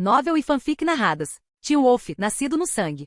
Novel e fanfic narradas. Teen Wolf, Nascido no Sangue.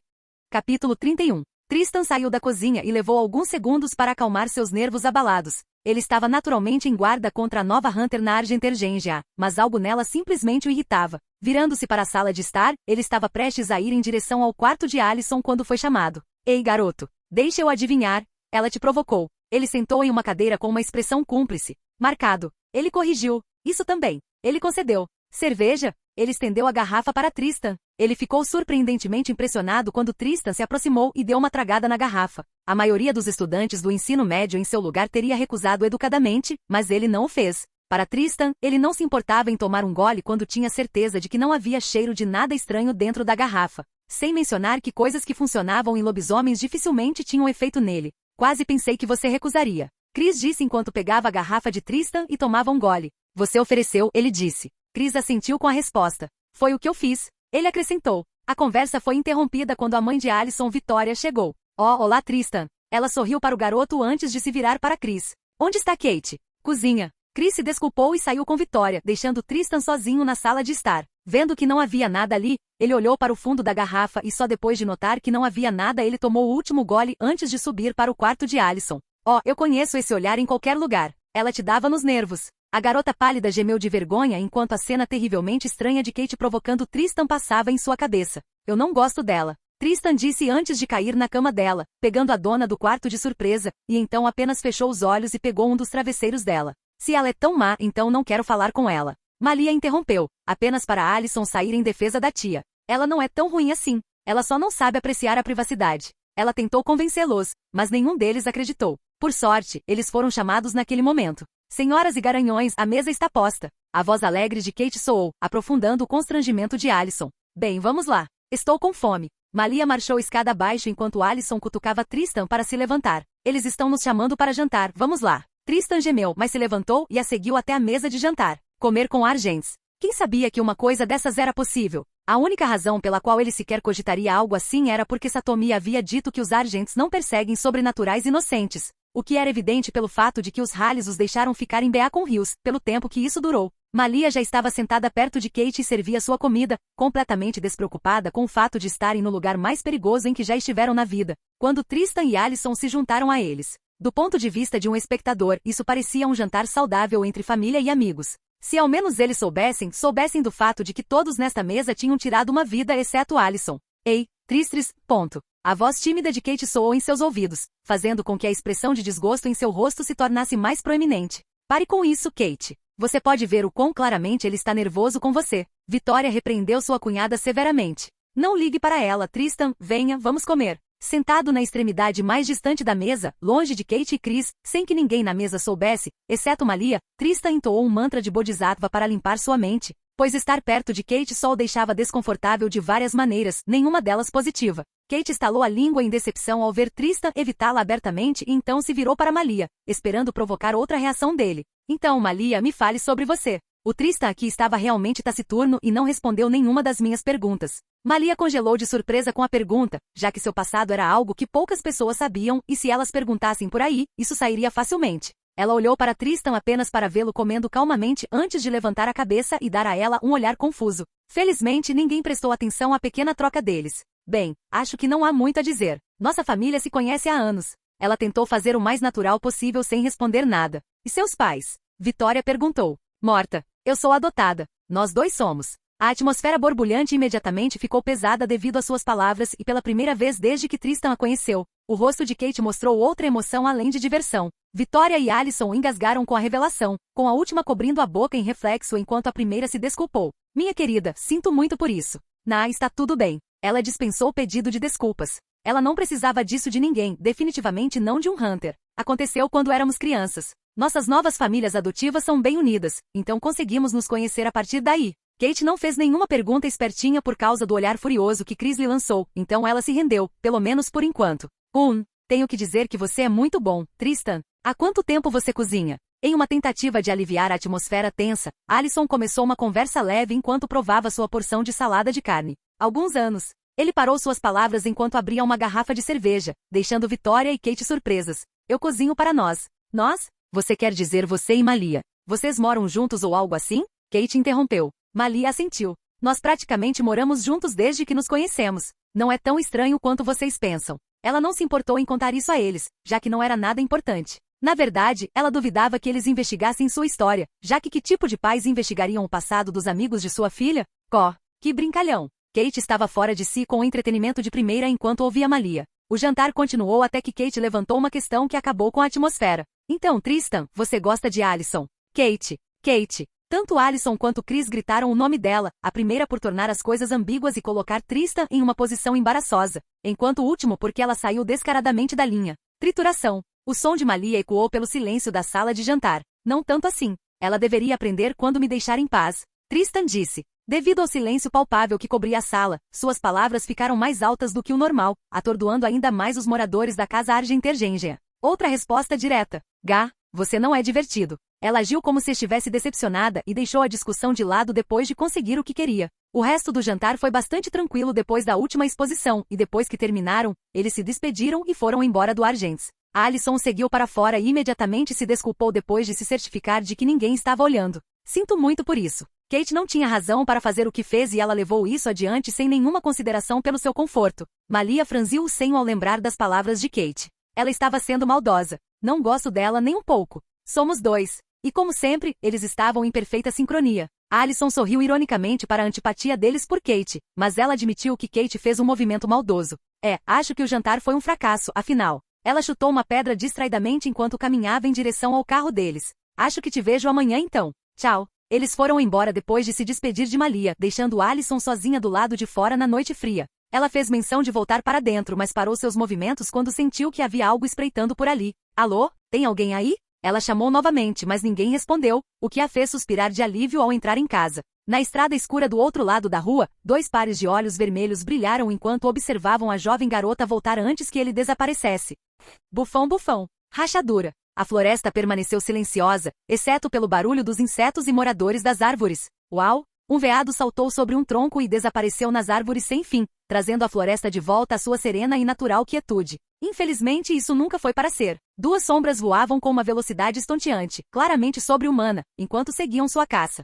Capítulo 31. Tristan saiu da cozinha e levou alguns segundos para acalmar seus nervos abalados. Ele estava naturalmente em guarda contra a nova Hunter na Argentergengia, mas algo nela simplesmente o irritava. Virando-se para a sala de estar, ele estava prestes a ir em direção ao quarto de Alison quando foi chamado. Ei, garoto. Deixa eu adivinhar. Ela te provocou. Ele sentou em uma cadeira com uma expressão cúmplice. Marcado. Ele corrigiu. Isso também. Ele concedeu. Cerveja? Ele estendeu a garrafa para Tristan. Ele ficou surpreendentemente impressionado quando Tristan se aproximou e deu uma tragada na garrafa. A maioria dos estudantes do ensino médio em seu lugar teria recusado educadamente, mas ele não o fez. Para Tristan, ele não se importava em tomar um gole quando tinha certeza de que não havia cheiro de nada estranho dentro da garrafa. Sem mencionar que coisas que funcionavam em lobisomens dificilmente tinham efeito nele. Quase pensei que você recusaria. Chris disse enquanto pegava a garrafa de Tristan e tomava um gole. Você ofereceu, ele disse. Chris assentiu com a resposta. Foi o que eu fiz. Ele acrescentou. A conversa foi interrompida quando a mãe de Alison, Vitória, chegou. Olá Tristan. Ela sorriu para o garoto antes de se virar para Chris. Onde está Kate? Cozinha. Chris se desculpou e saiu com Vitória, deixando Tristan sozinho na sala de estar. Vendo que não havia nada ali, ele olhou para o fundo da garrafa e só depois de notar que não havia nada ele tomou o último gole antes de subir para o quarto de Alison. Eu conheço esse olhar em qualquer lugar. Ela te dava nos nervos. A garota pálida gemeu de vergonha enquanto a cena terrivelmente estranha de Kate provocando Tristan passava em sua cabeça. Eu não gosto dela. Tristan disse antes de cair na cama dela, pegando a dona do quarto de surpresa, e então apenas fechou os olhos e pegou um dos travesseiros dela. Se ela é tão má, então não quero falar com ela. Malia interrompeu, apenas para Alison sair em defesa da tia. Ela não é tão ruim assim. Ela só não sabe apreciar a privacidade. Ela tentou convencê-los, mas nenhum deles acreditou. Por sorte, eles foram chamados naquele momento. Senhoras e garanhões, a mesa está posta. A voz alegre de Kate soou, aprofundando o constrangimento de Alison. Bem, vamos lá. Estou com fome. Malia marchou escada abaixo enquanto Alison cutucava Tristan para se levantar. Eles estão nos chamando para jantar, vamos lá. Tristan gemeu, mas se levantou e a seguiu até a mesa de jantar. Comer com Argents. Quem sabia que uma coisa dessas era possível? A única razão pela qual ele sequer cogitaria algo assim era porque Satomi havia dito que os Argents não perseguem sobrenaturais inocentes. O que era evidente pelo fato de que os Halles os deixaram ficar em Beacon Hills, pelo tempo que isso durou. Malia já estava sentada perto de Kate e servia sua comida, completamente despreocupada com o fato de estarem no lugar mais perigoso em que já estiveram na vida, quando Tristan e Alison se juntaram a eles. Do ponto de vista de um espectador, isso parecia um jantar saudável entre família e amigos. Se ao menos eles soubessem do fato de que todos nesta mesa tinham tirado uma vida exceto Alison. Ei, Tristris, ponto. A voz tímida de Kate soou em seus ouvidos, fazendo com que a expressão de desgosto em seu rosto se tornasse mais proeminente. Pare com isso, Kate. Você pode ver o quão claramente ele está nervoso com você. Vitória repreendeu sua cunhada severamente. Não ligue para ela, Tristan, venha, vamos comer. Sentado na extremidade mais distante da mesa, longe de Kate e Chris, sem que ninguém na mesa soubesse, exceto Malia, Tristan entoou um mantra de Bodhisattva para limpar sua mente, pois estar perto de Kate só o deixava desconfortável de várias maneiras, nenhuma delas positiva. Kate estalou a língua em decepção ao ver Tristan evitá-la abertamente e então se virou para Malia, esperando provocar outra reação dele. Então, Malia, me fale sobre você. O Tristan aqui estava realmente taciturno e não respondeu nenhuma das minhas perguntas. Malia congelou de surpresa com a pergunta, já que seu passado era algo que poucas pessoas sabiam e se elas perguntassem por aí, isso sairia facilmente. Ela olhou para Tristan apenas para vê-lo comendo calmamente antes de levantar a cabeça e dar a ela um olhar confuso. Felizmente ninguém prestou atenção à pequena troca deles. Bem, acho que não há muito a dizer. Nossa família se conhece há anos. Ela tentou fazer o mais natural possível sem responder nada. E seus pais? Vitória perguntou. Morta. Eu sou adotada. Nós dois somos. A atmosfera borbulhante imediatamente ficou pesada devido às suas palavras e pela primeira vez desde que Tristan a conheceu, o rosto de Kate mostrou outra emoção além de diversão. Vitória e Alison engasgaram com a revelação, com a última cobrindo a boca em reflexo enquanto a primeira se desculpou. Minha querida, sinto muito por isso. Está tudo bem. Ela dispensou o pedido de desculpas. Ela não precisava disso de ninguém, definitivamente não de um Hunter. Aconteceu quando éramos crianças. Nossas novas famílias adotivas são bem unidas, então conseguimos nos conhecer a partir daí. Kate não fez nenhuma pergunta espertinha por causa do olhar furioso que Chris lhe lançou, então ela se rendeu, pelo menos por enquanto. Tenho que dizer que você é muito bom, Tristan. Há quanto tempo você cozinha? Em uma tentativa de aliviar a atmosfera tensa, Alison começou uma conversa leve enquanto provava sua porção de salada de carne. Alguns anos. Ele parou suas palavras enquanto abria uma garrafa de cerveja, deixando Vitória e Kate surpresas. Eu cozinho para nós. Nós? Você quer dizer você e Malia. Vocês moram juntos ou algo assim? Kate interrompeu. Malia assentiu. Nós praticamente moramos juntos desde que nos conhecemos. Não é tão estranho quanto vocês pensam. Ela não se importou em contar isso a eles, já que não era nada importante. Na verdade, ela duvidava que eles investigassem sua história, já que tipo de pais investigariam o passado dos amigos de sua filha? Que brincalhão! Kate estava fora de si com o entretenimento de primeira enquanto ouvia Malia. O jantar continuou até que Kate levantou uma questão que acabou com a atmosfera. Então, Tristan, você gosta de Allison? Kate. Tanto Allison quanto Chris gritaram o nome dela, a primeira por tornar as coisas ambíguas e colocar Tristan em uma posição embaraçosa, enquanto o último porque ela saiu descaradamente da linha. Trituração. O som de Malia ecoou pelo silêncio da sala de jantar. Não tanto assim. Ela deveria aprender quando me deixar em paz. Tristan disse. Devido ao silêncio palpável que cobria a sala, suas palavras ficaram mais altas do que o normal, atordoando ainda mais os moradores da casa Argentergengia. Outra resposta direta. Você não é divertido. Ela agiu como se estivesse decepcionada e deixou a discussão de lado depois de conseguir o que queria. O resto do jantar foi bastante tranquilo depois da última exposição, e depois que terminaram, eles se despediram e foram embora do Argents. Allison seguiu para fora e imediatamente se desculpou depois de se certificar de que ninguém estava olhando. Sinto muito por isso. Kate não tinha razão para fazer o que fez e ela levou isso adiante sem nenhuma consideração pelo seu conforto. Malia franziu o senho ao lembrar das palavras de Kate. Ela estava sendo maldosa. Não gosto dela nem um pouco. Somos dois. E como sempre, eles estavam em perfeita sincronia. Allison sorriu ironicamente para a antipatia deles por Kate, mas ela admitiu que Kate fez um movimento maldoso. Acho que o jantar foi um fracasso, afinal. Ela chutou uma pedra distraidamente enquanto caminhava em direção ao carro deles. Acho que te vejo amanhã então. Tchau. Eles foram embora depois de se despedir de Malia, deixando Allison sozinha do lado de fora na noite fria. Ela fez menção de voltar para dentro, mas parou seus movimentos quando sentiu que havia algo espreitando por ali. Alô? Tem alguém aí? Ela chamou novamente, mas ninguém respondeu, o que a fez suspirar de alívio ao entrar em casa. Na estrada escura do outro lado da rua, 2 pares de olhos vermelhos brilharam enquanto observavam a jovem garota voltar antes que ele desaparecesse. Bufão, bufão. Rachadura. A floresta permaneceu silenciosa, exceto pelo barulho dos insetos e moradores das árvores. Uau! Um veado saltou sobre um tronco e desapareceu nas árvores sem fim, trazendo a floresta de volta à sua serena e natural quietude. Infelizmente isso nunca foi para ser. 2 sombras voavam com uma velocidade estonteante, claramente sobre-humana, enquanto seguiam sua caça.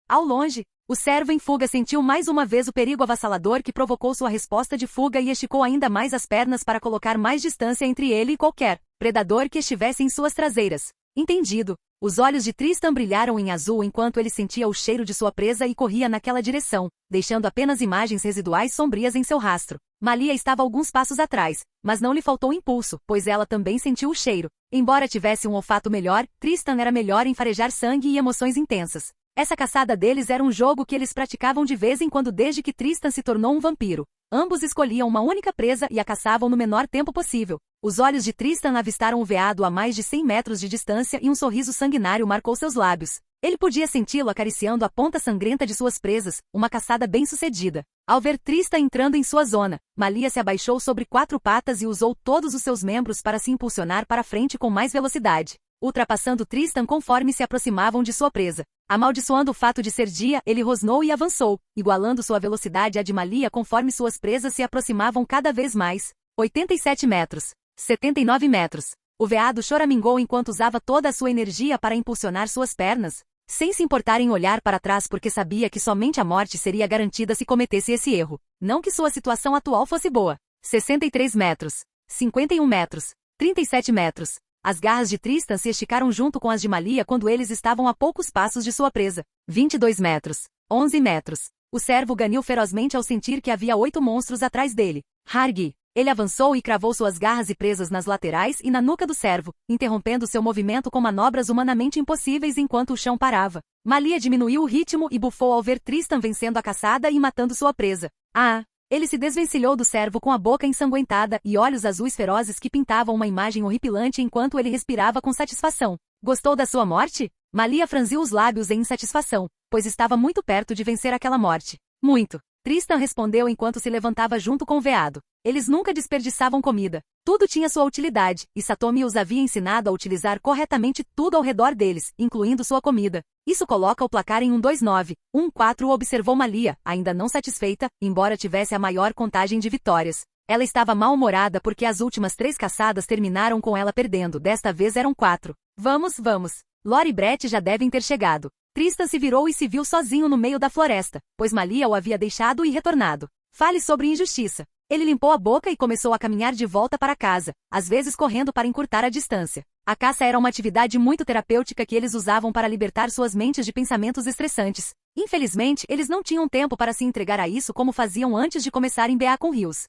Ao longe, o servo em fuga sentiu mais uma vez o perigo avassalador que provocou sua resposta de fuga e esticou ainda mais as pernas para colocar mais distância entre ele e qualquer predador que estivesse em suas traseiras. Entendido. Os olhos de Tristan brilharam em azul enquanto ele sentia o cheiro de sua presa e corria naquela direção, deixando apenas imagens residuais sombrias em seu rastro. Malia estava alguns passos atrás, mas não lhe faltou impulso, pois ela também sentiu o cheiro. Embora tivesse um olfato melhor, Tristan era melhor em farejar sangue e emoções intensas. Essa caçada deles era um jogo que eles praticavam de vez em quando desde que Tristan se tornou um vampiro. Ambos escolhiam uma única presa e a caçavam no menor tempo possível. Os olhos de Tristan avistaram o veado a mais de 100 metros de distância e um sorriso sanguinário marcou seus lábios. Ele podia senti-lo acariciando a ponta sangrenta de suas presas, uma caçada bem-sucedida. Ao ver Tristan entrando em sua zona, Malia se abaixou sobre 4 patas e usou todos os seus membros para se impulsionar para frente com mais velocidade, ultrapassando Tristan conforme se aproximavam de sua presa. Amaldiçoando o fato de ser dia, ele rosnou e avançou, igualando sua velocidade à de Malia conforme suas presas se aproximavam cada vez mais. 87 metros. 79 metros. O veado choramingou enquanto usava toda a sua energia para impulsionar suas pernas, sem se importar em olhar para trás porque sabia que somente a morte seria garantida se cometesse esse erro. Não que sua situação atual fosse boa. 63 metros. 51 metros. 37 metros. As garras de Tristan se esticaram junto com as de Malia quando eles estavam a poucos passos de sua presa. 22 metros. 11 metros. O servo ganiu ferozmente ao sentir que havia 8 monstros atrás dele. Hargi. Ele avançou e cravou suas garras e presas nas laterais e na nuca do servo, interrompendo seu movimento com manobras humanamente impossíveis enquanto o chão parava. Malia diminuiu o ritmo e bufou ao ver Tristan vencendo a caçada e matando sua presa. Ele se desvencilhou do servo com a boca ensanguentada e olhos azuis ferozes que pintavam uma imagem horripilante enquanto ele respirava com satisfação. Gostou da sua morte? Malia franziu os lábios em insatisfação, pois estava muito perto de vencer aquela morte. Muito. Tristan respondeu enquanto se levantava junto com o veado. Eles nunca desperdiçavam comida. Tudo tinha sua utilidade, e Satomi os havia ensinado a utilizar corretamente tudo ao redor deles, incluindo sua comida. Isso coloca o placar em 1-2-9. 1-4 observou Malia, ainda não satisfeita, embora tivesse a maior contagem de vitórias. Ela estava mal-humorada porque as últimas 3 caçadas terminaram com ela perdendo, desta vez eram 4. Vamos. Lore e Brett já devem ter chegado. Tristan se virou e se viu sozinho no meio da floresta, pois Malia o havia deixado e retornado. Fale sobre injustiça. Ele limpou a boca e começou a caminhar de volta para casa, às vezes correndo para encurtar a distância. A caça era uma atividade muito terapêutica que eles usavam para libertar suas mentes de pensamentos estressantes. Infelizmente, eles não tinham tempo para se entregar a isso como faziam antes de começar em BA com Rios.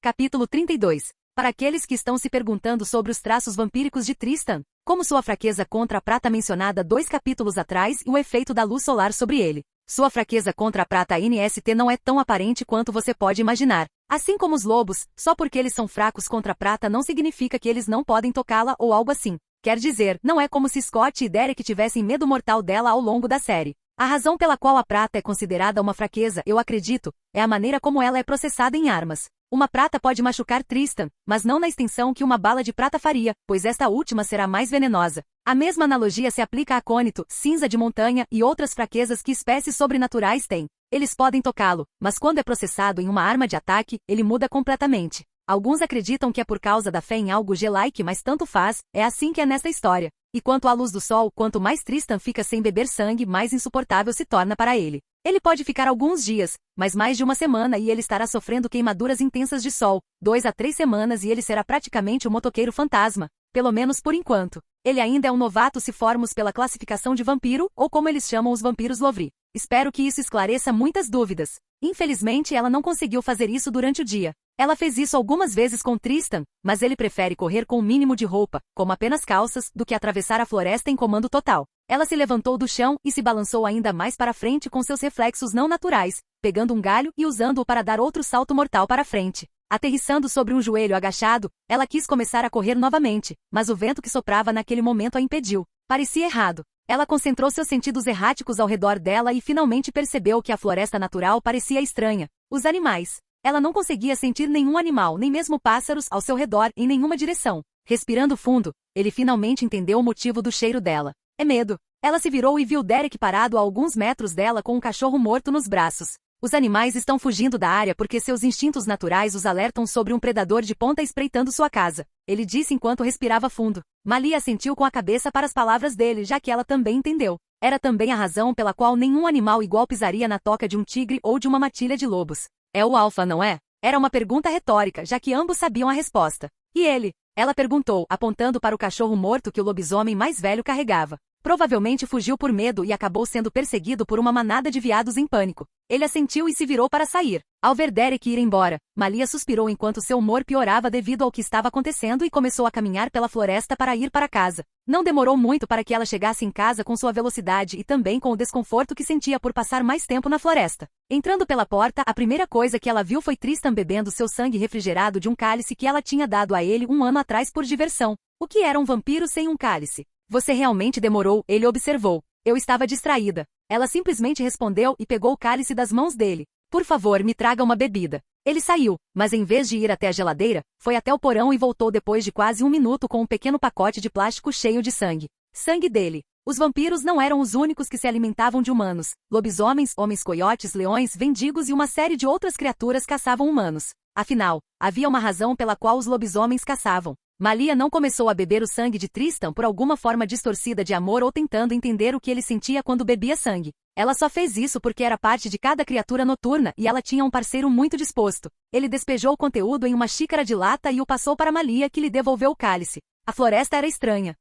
Capítulo 32. Para aqueles que estão se perguntando sobre os traços vampíricos de Tristan, como sua fraqueza contra a prata mencionada 2 capítulos atrás e o efeito da luz solar sobre ele. Sua fraqueza contra a prata NST não é tão aparente quanto você pode imaginar. Assim como os lobos, só porque eles são fracos contra a prata não significa que eles não podem tocá-la ou algo assim. Quer dizer, não é como se Scott e Derek tivessem medo mortal dela ao longo da série. A razão pela qual a prata é considerada uma fraqueza, eu acredito, é a maneira como ela é processada em armas. Uma prata pode machucar Tristan, mas não na extensão que uma bala de prata faria, pois esta última será mais venenosa. A mesma analogia se aplica a acônito, cinza de montanha e outras fraquezas que espécies sobrenaturais têm. Eles podem tocá-lo, mas quando é processado em uma arma de ataque, ele muda completamente. Alguns acreditam que é por causa da fé em algo G-like, mas tanto faz, é assim que é nesta história. E quanto à luz do sol, quanto mais Tristan fica sem beber sangue, mais insuportável se torna para ele. Ele pode ficar alguns dias, mas mais de uma semana e ele estará sofrendo queimaduras intensas de sol, 2 a 3 semanas e ele será praticamente o motoqueiro fantasma, pelo menos por enquanto. Ele ainda é um novato se formos pela classificação de vampiro, ou como eles chamam os vampiros Lovri. Espero que isso esclareça muitas dúvidas. Infelizmente ela não conseguiu fazer isso durante o dia. Ela fez isso algumas vezes com Tristan, mas ele prefere correr com o mínimo de roupa, como apenas calças, do que atravessar a floresta em comando total. Ela se levantou do chão e se balançou ainda mais para frente com seus reflexos não naturais, pegando um galho e usando-o para dar outro salto mortal para frente. Aterrissando sobre um joelho agachado, ela quis começar a correr novamente, mas o vento que soprava naquele momento a impediu. Parecia errado. Ela concentrou seus sentidos erráticos ao redor dela e finalmente percebeu que a floresta natural parecia estranha. Os animais. Ela não conseguia sentir nenhum animal, nem mesmo pássaros, ao seu redor, em nenhuma direção. Respirando fundo, ele finalmente entendeu o motivo do cheiro dela. É medo. Ela se virou e viu Derek parado a alguns metros dela com um cachorro morto nos braços. Os animais estão fugindo da área porque seus instintos naturais os alertam sobre um predador de ponta espreitando sua casa. Ele disse enquanto respirava fundo. Malia assentiu com a cabeça para as palavras dele, já que ela também entendeu. Era também a razão pela qual nenhum animal igual pisaria na toca de um tigre ou de uma matilha de lobos. É o alfa, não é? Era uma pergunta retórica, já que ambos sabiam a resposta. E ele? Ela perguntou, apontando para o cachorro morto que o lobisomem mais velho carregava. Provavelmente fugiu por medo e acabou sendo perseguido por uma manada de veados em pânico. Ele assentiu e se virou para sair. Ao ver Derek ir embora, Malia suspirou enquanto seu humor piorava devido ao que estava acontecendo e começou a caminhar pela floresta para ir para casa. Não demorou muito para que ela chegasse em casa com sua velocidade e também com o desconforto que sentia por passar mais tempo na floresta. Entrando pela porta, a primeira coisa que ela viu foi Tristan bebendo seu sangue refrigerado de um cálice que ela tinha dado a ele um ano atrás por diversão. O que era um vampiro sem um cálice? Você realmente demorou, ele observou. Eu estava distraída. Ela simplesmente respondeu e pegou o cálice das mãos dele. Por favor, me traga uma bebida. Ele saiu, mas em vez de ir até a geladeira, foi até o porão e voltou depois de quase um minuto com um pequeno pacote de plástico cheio de sangue. Sangue dele. Os vampiros não eram os únicos que se alimentavam de humanos. Lobisomens, homens-coiotes, leões, mendigos e uma série de outras criaturas caçavam humanos. Afinal, havia uma razão pela qual os lobisomens caçavam. Malia não começou a beber o sangue de Tristan por alguma forma distorcida de amor ou tentando entender o que ele sentia quando bebia sangue. Ela só fez isso porque era parte de cada criatura noturna e ela tinha um parceiro muito disposto. Ele despejou o conteúdo em uma xícara de lata e o passou para Malia, que lhe devolveu o cálice. A floresta era estranha.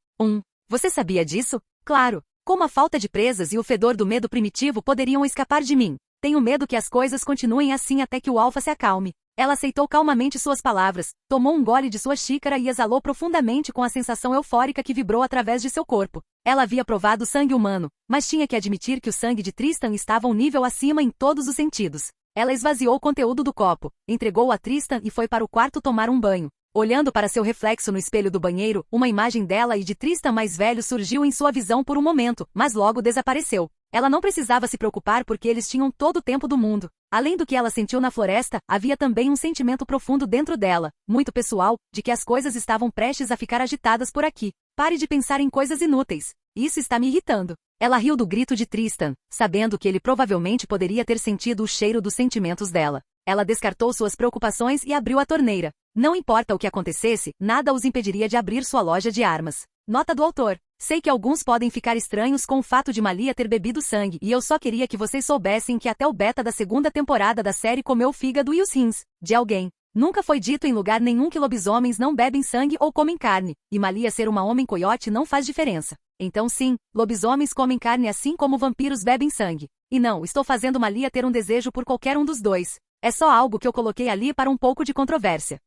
Você sabia disso? Claro. Como a falta de presas e o fedor do medo primitivo poderiam escapar de mim. Tenho medo que as coisas continuem assim até que o alfa se acalme. Ela aceitou calmamente suas palavras, tomou um gole de sua xícara e exalou profundamente com a sensação eufórica que vibrou através de seu corpo. Ela havia provado sangue humano, mas tinha que admitir que o sangue de Tristan estava um nível acima em todos os sentidos. Ela esvaziou o conteúdo do copo, entregou-o a Tristan e foi para o quarto tomar um banho. Olhando para seu reflexo no espelho do banheiro, uma imagem dela e de Tristan mais velho surgiu em sua visão por um momento, mas logo desapareceu. Ela não precisava se preocupar porque eles tinham todo o tempo do mundo. Além do que ela sentiu na floresta, havia também um sentimento profundo dentro dela, muito pessoal, de que as coisas estavam prestes a ficar agitadas por aqui. Pare de pensar em coisas inúteis. Isso está me irritando. Ela riu do grito de Tristan, sabendo que ele provavelmente poderia ter sentido o cheiro dos sentimentos dela. Ela descartou suas preocupações e abriu a torneira. Não importa o que acontecesse, nada os impediria de abrir sua loja de armas. Nota do autor. Sei que alguns podem ficar estranhos com o fato de Malia ter bebido sangue e eu só queria que vocês soubessem que até o beta da segunda temporada da série comeu o fígado e os rins de alguém. Nunca foi dito em lugar nenhum que lobisomens não bebem sangue ou comem carne, e Malia ser uma homem-coiote não faz diferença. Então sim, lobisomens comem carne assim como vampiros bebem sangue. E não, estou fazendo Malia ter um desejo por qualquer um dos dois. É só algo que eu coloquei ali para um pouco de controvérsia.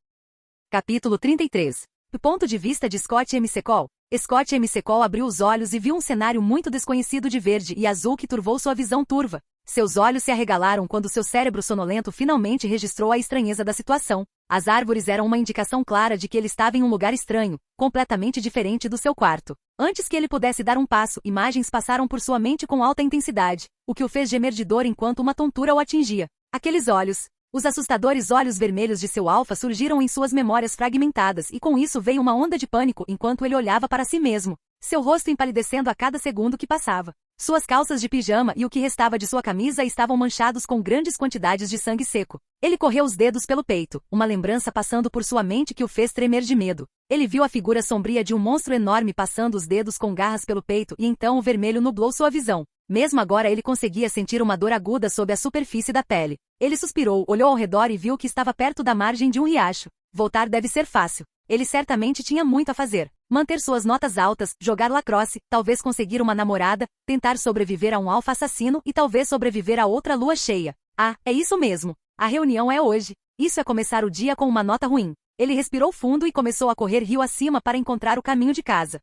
Capítulo 33. Do ponto de vista de Scott McCall, Scott McCall abriu os olhos e viu um cenário muito desconhecido de verde e azul que turvou sua visão turva. Seus olhos se arregalaram quando seu cérebro sonolento finalmente registrou a estranheza da situação. As árvores eram uma indicação clara de que ele estava em um lugar estranho, completamente diferente do seu quarto. Antes que ele pudesse dar um passo, imagens passaram por sua mente com alta intensidade, o que o fez gemer de dor enquanto uma tontura o atingia. Aqueles olhos. Os assustadores olhos vermelhos de seu alfa surgiram em suas memórias fragmentadas e com isso veio uma onda de pânico enquanto ele olhava para si mesmo, seu rosto empalidecendo a cada segundo que passava. Suas calças de pijama e o que restava de sua camisa estavam manchados com grandes quantidades de sangue seco. Ele correu os dedos pelo peito, uma lembrança passando por sua mente que o fez tremer de medo. Ele viu a figura sombria de um monstro enorme passando os dedos com garras pelo peito e então o vermelho nublou sua visão. Mesmo agora ele conseguia sentir uma dor aguda sob a superfície da pele. Ele suspirou, olhou ao redor e viu que estava perto da margem de um riacho. Voltar deve ser fácil. Ele certamente tinha muito a fazer. Manter suas notas altas, jogar lacrosse, talvez conseguir uma namorada, tentar sobreviver a um alfa assassino e talvez sobreviver a outra lua cheia. Ah, é isso mesmo. A reunião é hoje. Isso é começar o dia com uma nota ruim. Ele respirou fundo e começou a correr rio acima para encontrar o caminho de casa.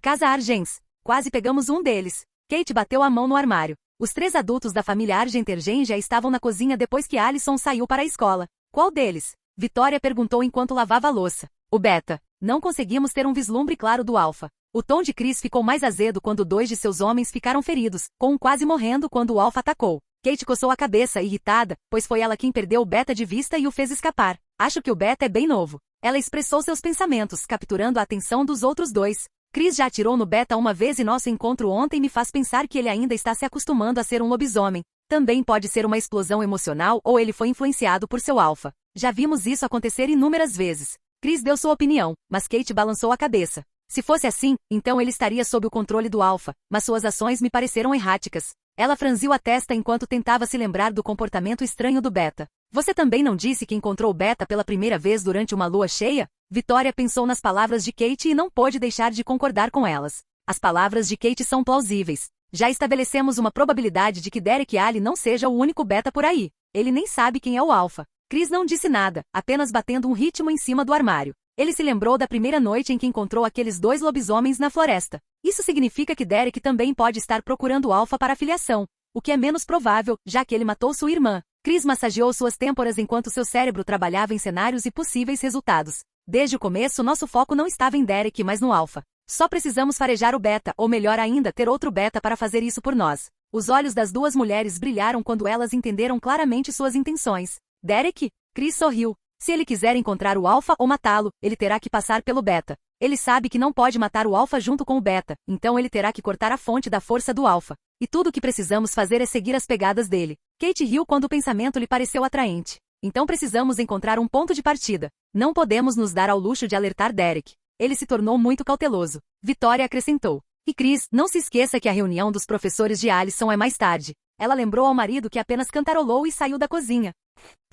Casa Argens. Quase pegamos um deles. Kate bateu a mão no armário. Os 3 adultos da família Argentergen já estavam na cozinha depois que Alison saiu para a escola. Qual deles? Vitória perguntou enquanto lavava a louça. O beta. Não conseguimos ter um vislumbre claro do alfa. O tom de Chris ficou mais azedo quando 2 de seus homens ficaram feridos, com um quase morrendo quando o alfa atacou. Kate coçou a cabeça, irritada, pois foi ela quem perdeu o beta de vista e o fez escapar. Acho que o beta é bem novo. Ela expressou seus pensamentos, capturando a atenção dos outros 2. Chris já atirou no beta uma vez e nosso encontro ontem me faz pensar que ele ainda está se acostumando a ser um lobisomem. Também pode ser uma explosão emocional ou ele foi influenciado por seu alfa. Já vimos isso acontecer inúmeras vezes. Chris deu sua opinião, mas Kate balançou a cabeça. Se fosse assim, então ele estaria sob o controle do alfa, mas suas ações me pareceram erráticas. Ela franziu a testa enquanto tentava se lembrar do comportamento estranho do beta. Você também não disse que encontrou o beta pela primeira vez durante uma lua cheia? Vitória pensou nas palavras de Kate e não pôde deixar de concordar com elas. As palavras de Kate são plausíveis. Já estabelecemos uma probabilidade de que Derek Ali não seja o único beta por aí. Ele nem sabe quem é o alfa. Chris não disse nada, apenas batendo um ritmo em cima do armário. Ele se lembrou da primeira noite em que encontrou aqueles 2 lobisomens na floresta. Isso significa que Derek também pode estar procurando o alfa para a filiação, o que é menos provável, já que ele matou sua irmã. Chris massageou suas têmporas enquanto seu cérebro trabalhava em cenários e possíveis resultados. Desde o começo nosso foco não estava em Derek mas no alfa. Só precisamos farejar o beta, ou melhor ainda ter outro beta para fazer isso por nós. Os olhos das 2 mulheres brilharam quando elas entenderam claramente suas intenções. Derek? Chris sorriu. Se ele quiser encontrar o alfa ou matá-lo, ele terá que passar pelo beta. Ele sabe que não pode matar o alfa junto com o beta, então ele terá que cortar a fonte da força do alfa. E tudo o que precisamos fazer é seguir as pegadas dele. Kate riu quando o pensamento lhe pareceu atraente. Então precisamos encontrar um ponto de partida. Não podemos nos dar ao luxo de alertar Derek. Ele se tornou muito cauteloso. Vitória acrescentou. E Chris, não se esqueça que a reunião dos professores de Alison é mais tarde. Ela lembrou ao marido que apenas cantarolou e saiu da cozinha.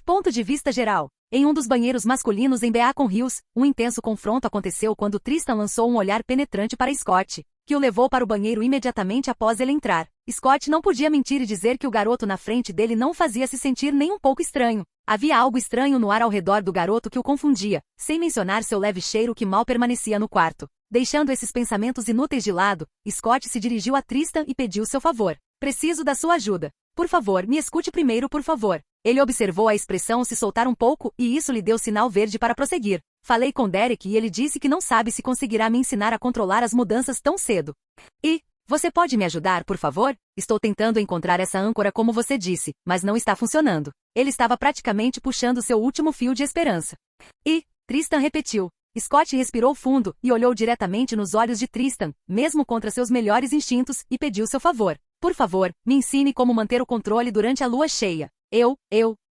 Ponto de vista geral. Em um dos banheiros masculinos em Beacon Hills, um intenso confronto aconteceu quando Tristan lançou um olhar penetrante para Scott, que o levou para o banheiro imediatamente após ele entrar. Scott não podia mentir e dizer que o garoto na frente dele não o fazia se sentir nem um pouco estranho. Havia algo estranho no ar ao redor do garoto que o confundia, sem mencionar seu leve cheiro que mal permanecia no quarto. Deixando esses pensamentos inúteis de lado, Scott se dirigiu a Tristan e pediu seu favor. Preciso da sua ajuda. Por favor, me escute primeiro, por favor. Ele observou a expressão se soltar um pouco e isso lhe deu sinal verde para prosseguir. Falei com Derek e ele disse que não sabe se conseguirá me ensinar a controlar as mudanças tão cedo. E, você pode me ajudar, por favor? Estou tentando encontrar essa âncora como você disse, mas não está funcionando. Ele estava praticamente puxando seu último fio de esperança. E, Tristan repetiu. Scott respirou fundo e olhou diretamente nos olhos de Tristan, mesmo contra seus melhores instintos, e pediu seu favor. Por favor, me ensine como manter o controle durante a lua cheia.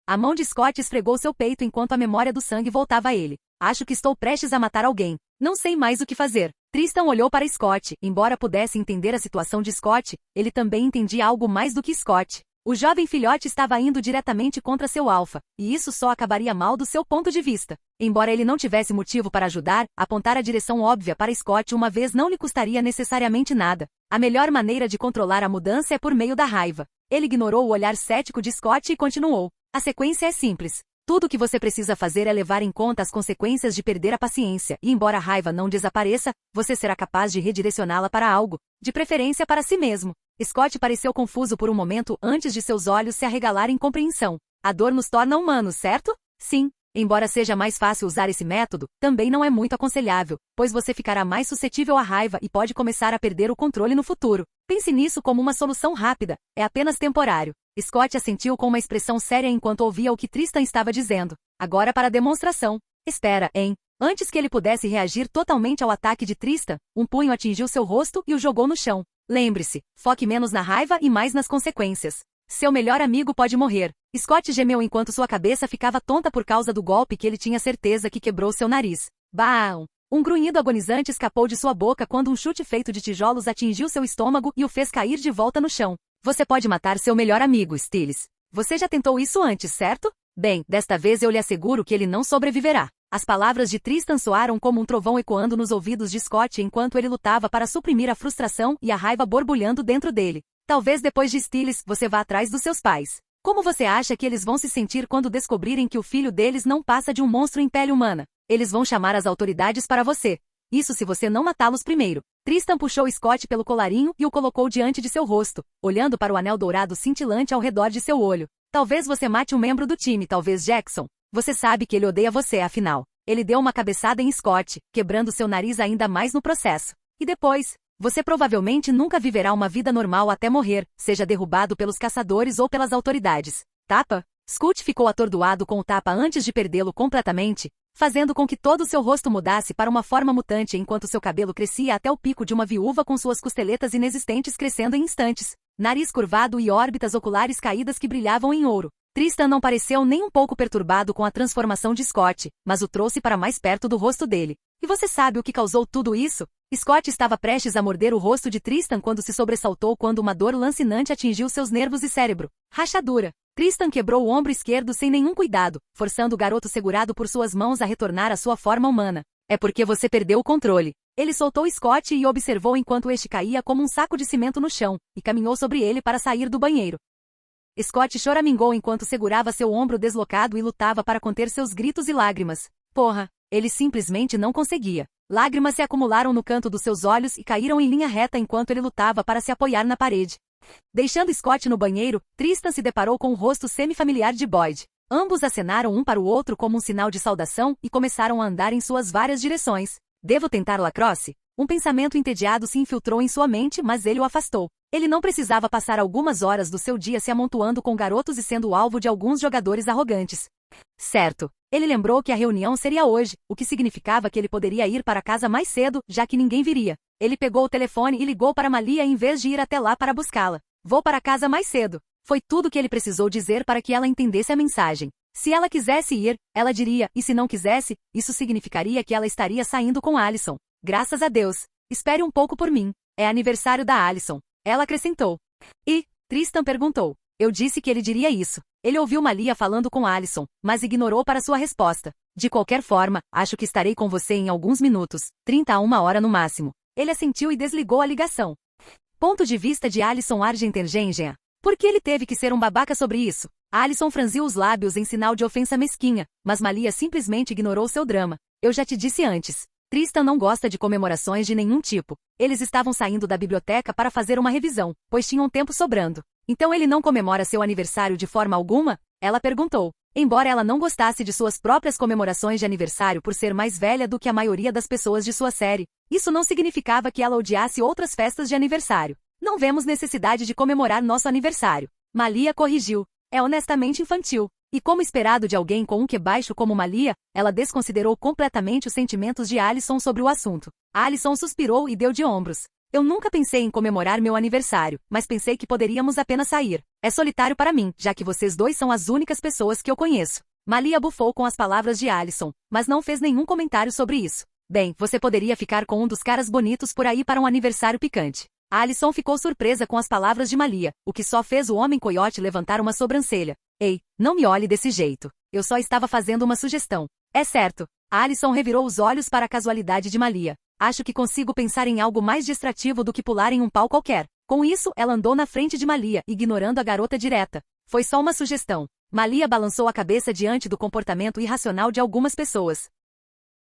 A mão de Scott esfregou seu peito enquanto a memória do sangue voltava a ele. Acho que estou prestes a matar alguém. Não sei mais o que fazer. Tristan olhou para Scott. Embora pudesse entender a situação de Scott, ele também entendia algo mais do que Scott. O jovem filhote estava indo diretamente contra seu alfa, e isso só acabaria mal do seu ponto de vista. Embora ele não tivesse motivo para ajudar, apontar a direção óbvia para Scott uma vez não lhe custaria necessariamente nada. A melhor maneira de controlar a mudança é por meio da raiva. Ele ignorou o olhar cético de Scott e continuou. A sequência é simples. Tudo o que você precisa fazer é levar em conta as consequências de perder a paciência, e embora a raiva não desapareça, você será capaz de redirecioná-la para algo, de preferência para si mesmo. Scott pareceu confuso por um momento antes de seus olhos se arregalarem em compreensão. A dor nos torna humanos, certo? Sim. Embora seja mais fácil usar esse método, também não é muito aconselhável, pois você ficará mais suscetível à raiva e pode começar a perder o controle no futuro. Pense nisso como uma solução rápida, é apenas temporário. Scott assentiu com uma expressão séria enquanto ouvia o que Tristan estava dizendo. Agora para a demonstração. Espera, hein? Antes que ele pudesse reagir totalmente ao ataque de Tristan, um punho atingiu seu rosto e o jogou no chão. Lembre-se, foque menos na raiva e mais nas consequências. Seu melhor amigo pode morrer. Scott gemeu enquanto sua cabeça ficava tonta por causa do golpe que ele tinha certeza que quebrou seu nariz. Bam! Um grunhido agonizante escapou de sua boca quando um chute feito de tijolos atingiu seu estômago e o fez cair de volta no chão. Você pode matar seu melhor amigo, Stiles. Você já tentou isso antes, certo? Bem, desta vez eu lhe asseguro que ele não sobreviverá. As palavras de Tristan soaram como um trovão ecoando nos ouvidos de Scott enquanto ele lutava para suprimir a frustração e a raiva borbulhando dentro dele. Talvez depois de Stiles, você vá atrás dos seus pais. Como você acha que eles vão se sentir quando descobrirem que o filho deles não passa de um monstro em pele humana? Eles vão chamar as autoridades para você. Isso se você não matá-los primeiro. Tristan puxou Scott pelo colarinho e o colocou diante de seu rosto, olhando para o anel dourado cintilante ao redor de seu olho. Talvez você mate um membro do time, talvez Jackson. Você sabe que ele odeia você, afinal. Ele deu uma cabeçada em Scott, quebrando seu nariz ainda mais no processo. E depois, você provavelmente nunca viverá uma vida normal até morrer, seja derrubado pelos caçadores ou pelas autoridades. Tapa? Scott ficou atordoado com o tapa antes de perdê-lo completamente, fazendo com que todo o seu rosto mudasse para uma forma mutante enquanto seu cabelo crescia até o pico de uma viúva com suas costeletas inexistentes crescendo em instantes, nariz curvado e órbitas oculares caídas que brilhavam em ouro. Tristan não pareceu nem um pouco perturbado com a transformação de Scott, mas o trouxe para mais perto do rosto dele. E você sabe o que causou tudo isso? Scott estava prestes a morder o rosto de Tristan quando se sobressaltou quando uma dor lancinante atingiu seus nervos e cérebro. Rachadura. Tristan quebrou o ombro esquerdo sem nenhum cuidado, forçando o garoto segurado por suas mãos a retornar à sua forma humana. É porque você perdeu o controle. Ele soltou Scott e observou enquanto este caía como um saco de cimento no chão, e caminhou sobre ele para sair do banheiro. Scott choramingou enquanto segurava seu ombro deslocado e lutava para conter seus gritos e lágrimas. Porra, ele simplesmente não conseguia. Lágrimas se acumularam no canto dos seus olhos e caíram em linha reta enquanto ele lutava para se apoiar na parede. Deixando Scott no banheiro, Tristan se deparou com o rosto semifamiliar de Boyd. Ambos acenaram um para o outro como um sinal de saudação e começaram a andar em suas várias direções. Devo tentar lacrosse? Um pensamento entediado se infiltrou em sua mente, mas ele o afastou. Ele não precisava passar algumas horas do seu dia se amontoando com garotos e sendo alvo de alguns jogadores arrogantes. Certo. Ele lembrou que a reunião seria hoje, o que significava que ele poderia ir para casa mais cedo, já que ninguém viria. Ele pegou o telefone e ligou para Malia em vez de ir até lá para buscá-la. Vou para casa mais cedo. Foi tudo que ele precisou dizer para que ela entendesse a mensagem. Se ela quisesse ir, ela diria, e se não quisesse, isso significaria que ela estaria saindo com Alison. Graças a Deus. Espere um pouco por mim. É aniversário da Alison. Ela acrescentou. E? Tristan perguntou. Eu disse que ele diria isso. Ele ouviu Malia falando com Alison, mas ignorou para sua resposta. De qualquer forma, acho que estarei com você em alguns minutos, 30 a 1 hora no máximo. Ele assentiu e desligou a ligação. Ponto de vista de Alison Argentengengen. Por que ele teve que ser um babaca sobre isso? Alison franziu os lábios em sinal de ofensa mesquinha, mas Malia simplesmente ignorou seu drama. Eu já te disse antes. Tristan não gosta de comemorações de nenhum tipo. Eles estavam saindo da biblioteca para fazer uma revisão, pois tinham tempo sobrando. Então ele não comemora seu aniversário de forma alguma? Ela perguntou. Embora ela não gostasse de suas próprias comemorações de aniversário por ser mais velha do que a maioria das pessoas de sua série, isso não significava que ela odiasse outras festas de aniversário. Não vemos necessidade de comemorar nosso aniversário. Malia corrigiu. É honestamente infantil. E como esperado de alguém com um Q baixo como Malia, ela desconsiderou completamente os sentimentos de Alison sobre o assunto. Alison suspirou e deu de ombros. Eu nunca pensei em comemorar meu aniversário, mas pensei que poderíamos apenas sair. É solitário para mim, já que vocês dois são as únicas pessoas que eu conheço. Malia bufou com as palavras de Alison, mas não fez nenhum comentário sobre isso. Bem, você poderia ficar com um dos caras bonitos por aí para um aniversário picante. Alison ficou surpresa com as palavras de Malia, o que só fez o homem coiote levantar uma sobrancelha. Ei, não me olhe desse jeito. Eu só estava fazendo uma sugestão. É certo. Alison revirou os olhos para a casualidade de Malia. Acho que consigo pensar em algo mais distrativo do que pular em um pau qualquer. Com isso, ela andou na frente de Malia, ignorando a garota direta. Foi só uma sugestão. Malia balançou a cabeça diante do comportamento irracional de algumas pessoas.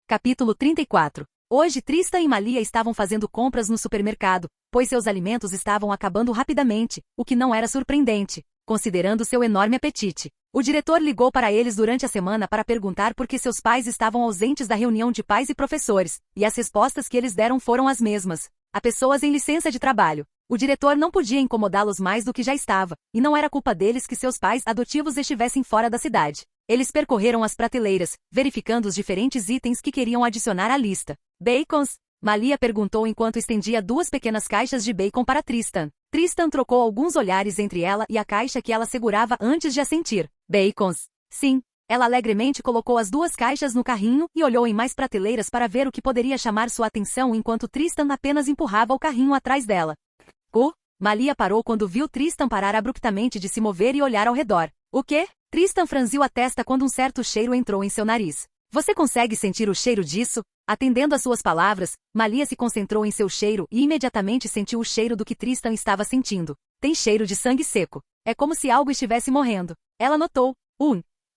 Capítulo 34. Hoje Tristan e Malia estavam fazendo compras no supermercado, pois seus alimentos estavam acabando rapidamente, o que não era surpreendente, considerando seu enorme apetite. O diretor ligou para eles durante a semana para perguntar por que seus pais estavam ausentes da reunião de pais e professores, e as respostas que eles deram foram as mesmas. Há pessoas em licença de trabalho. O diretor não podia incomodá-los mais do que já estava, e não era culpa deles que seus pais adotivos estivessem fora da cidade. Eles percorreram as prateleiras, verificando os diferentes itens que queriam adicionar à lista. Bacons? Malia perguntou enquanto estendia 2 pequenas caixas de bacon para Tristan. Tristan trocou alguns olhares entre ela e a caixa que ela segurava antes de assentir. Bacons? Sim. Ela alegremente colocou as 2 caixas no carrinho e olhou em mais prateleiras para ver o que poderia chamar sua atenção enquanto Tristan apenas empurrava o carrinho atrás dela. Malia parou quando viu Tristan parar abruptamente de se mover e olhar ao redor. O quê? Tristan franziu a testa quando um certo cheiro entrou em seu nariz. Você consegue sentir o cheiro disso? Atendendo às suas palavras, Malia se concentrou em seu cheiro e imediatamente sentiu o cheiro do que Tristan estava sentindo. Tem cheiro de sangue seco. É como se algo estivesse morrendo. Ela notou.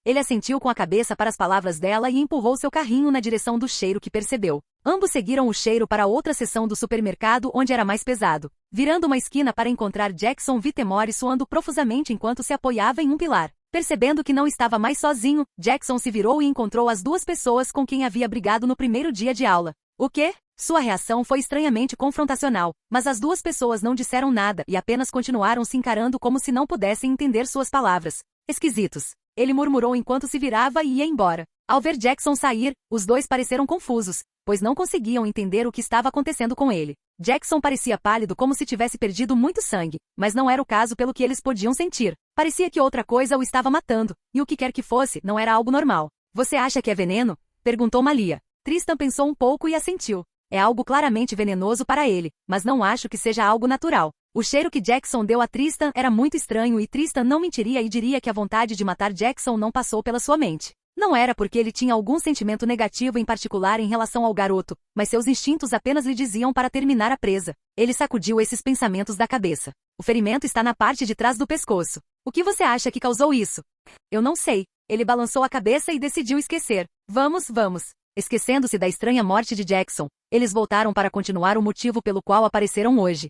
Ele assentiu com a cabeça para as palavras dela e empurrou seu carrinho na direção do cheiro que percebeu. Ambos seguiram o cheiro para outra seção do supermercado onde era mais pesado, virando uma esquina para encontrar Jackson Whittemore suando profusamente enquanto se apoiava em um pilar. Percebendo que não estava mais sozinho, Jackson se virou e encontrou as 2 pessoas com quem havia brigado no primeiro dia de aula. O quê? Sua reação foi estranhamente confrontacional, mas as 2 pessoas não disseram nada e apenas continuaram se encarando como se não pudessem entender suas palavras. Esquisitos. Ele murmurou enquanto se virava e ia embora. Ao ver Jackson sair, os 2 pareceram confusos, pois não conseguiam entender o que estava acontecendo com ele. Jackson parecia pálido como se tivesse perdido muito sangue, mas não era o caso pelo que eles podiam sentir. Parecia que outra coisa o estava matando, e o que quer que fosse, não era algo normal. Você acha que é veneno? Perguntou Malia. Tristan pensou um pouco e assentiu. É algo claramente venenoso para ele, mas não acho que seja algo natural. O cheiro que Jackson deu a Tristan era muito estranho e Tristan não mentiria e diria que a vontade de matar Jackson não passou pela sua mente. Não era porque ele tinha algum sentimento negativo em particular em relação ao garoto, mas seus instintos apenas lhe diziam para terminar a presa. Ele sacudiu esses pensamentos da cabeça. O ferimento está na parte de trás do pescoço. O que você acha que causou isso? Eu não sei. Ele balançou a cabeça e decidiu esquecer. Vamos. Esquecendo-se da estranha morte de Jackson, eles voltaram para continuar o motivo pelo qual apareceram hoje.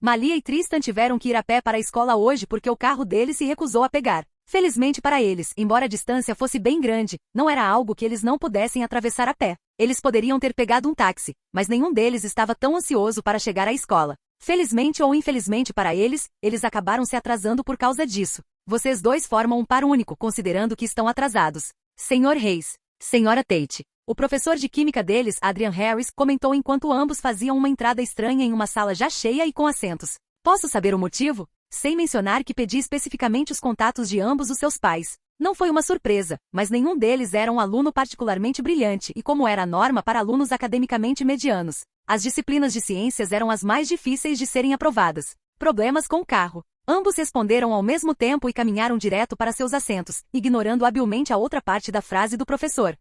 Malia e Tristan tiveram que ir a pé para a escola hoje porque o carro deles se recusou a pegar. Felizmente para eles, embora a distância fosse bem grande, não era algo que eles não pudessem atravessar a pé. Eles poderiam ter pegado um táxi, mas nenhum deles estava tão ansioso para chegar à escola. Felizmente ou infelizmente para eles, eles acabaram se atrasando por causa disso. Vocês 2 formam um par único, considerando que estão atrasados. Sr. Reis. Senhora Tate. O professor de química deles, Adrian Harris, comentou enquanto ambos faziam uma entrada estranha em uma sala já cheia e com assentos. Posso saber o motivo? Sem mencionar que pedi especificamente os contatos de ambos os seus pais. Não foi uma surpresa, mas nenhum deles era um aluno particularmente brilhante e como era a norma para alunos academicamente medianos. As disciplinas de ciências eram as mais difíceis de serem aprovadas. Problemas com o carro. Ambos responderam ao mesmo tempo e caminharam direto para seus assentos, ignorando habilmente a outra parte da frase do professor.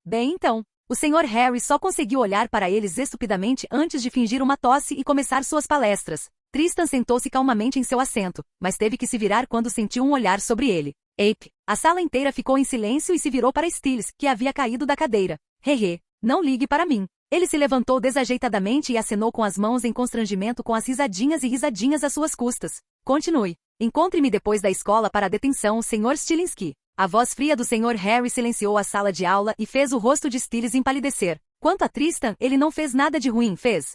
Bem então, o Sr. Harry só conseguiu olhar para eles estupidamente antes de fingir uma tosse e começar suas palestras. Tristan sentou-se calmamente em seu assento, mas teve que se virar quando sentiu um olhar sobre ele. Ape. A sala inteira ficou em silêncio e se virou para Stiles, que havia caído da cadeira. Hehe, não ligue para mim. Ele se levantou desajeitadamente e acenou com as mãos em constrangimento com as risadinhas e risadinhas às suas custas. Continue. Encontre-me depois da escola para a detenção, Sr. Stilinski. A voz fria do Sr. Harry silenciou a sala de aula e fez o rosto de Stiles empalidecer. Quanto a Tristan, ele não fez nada de ruim, fez?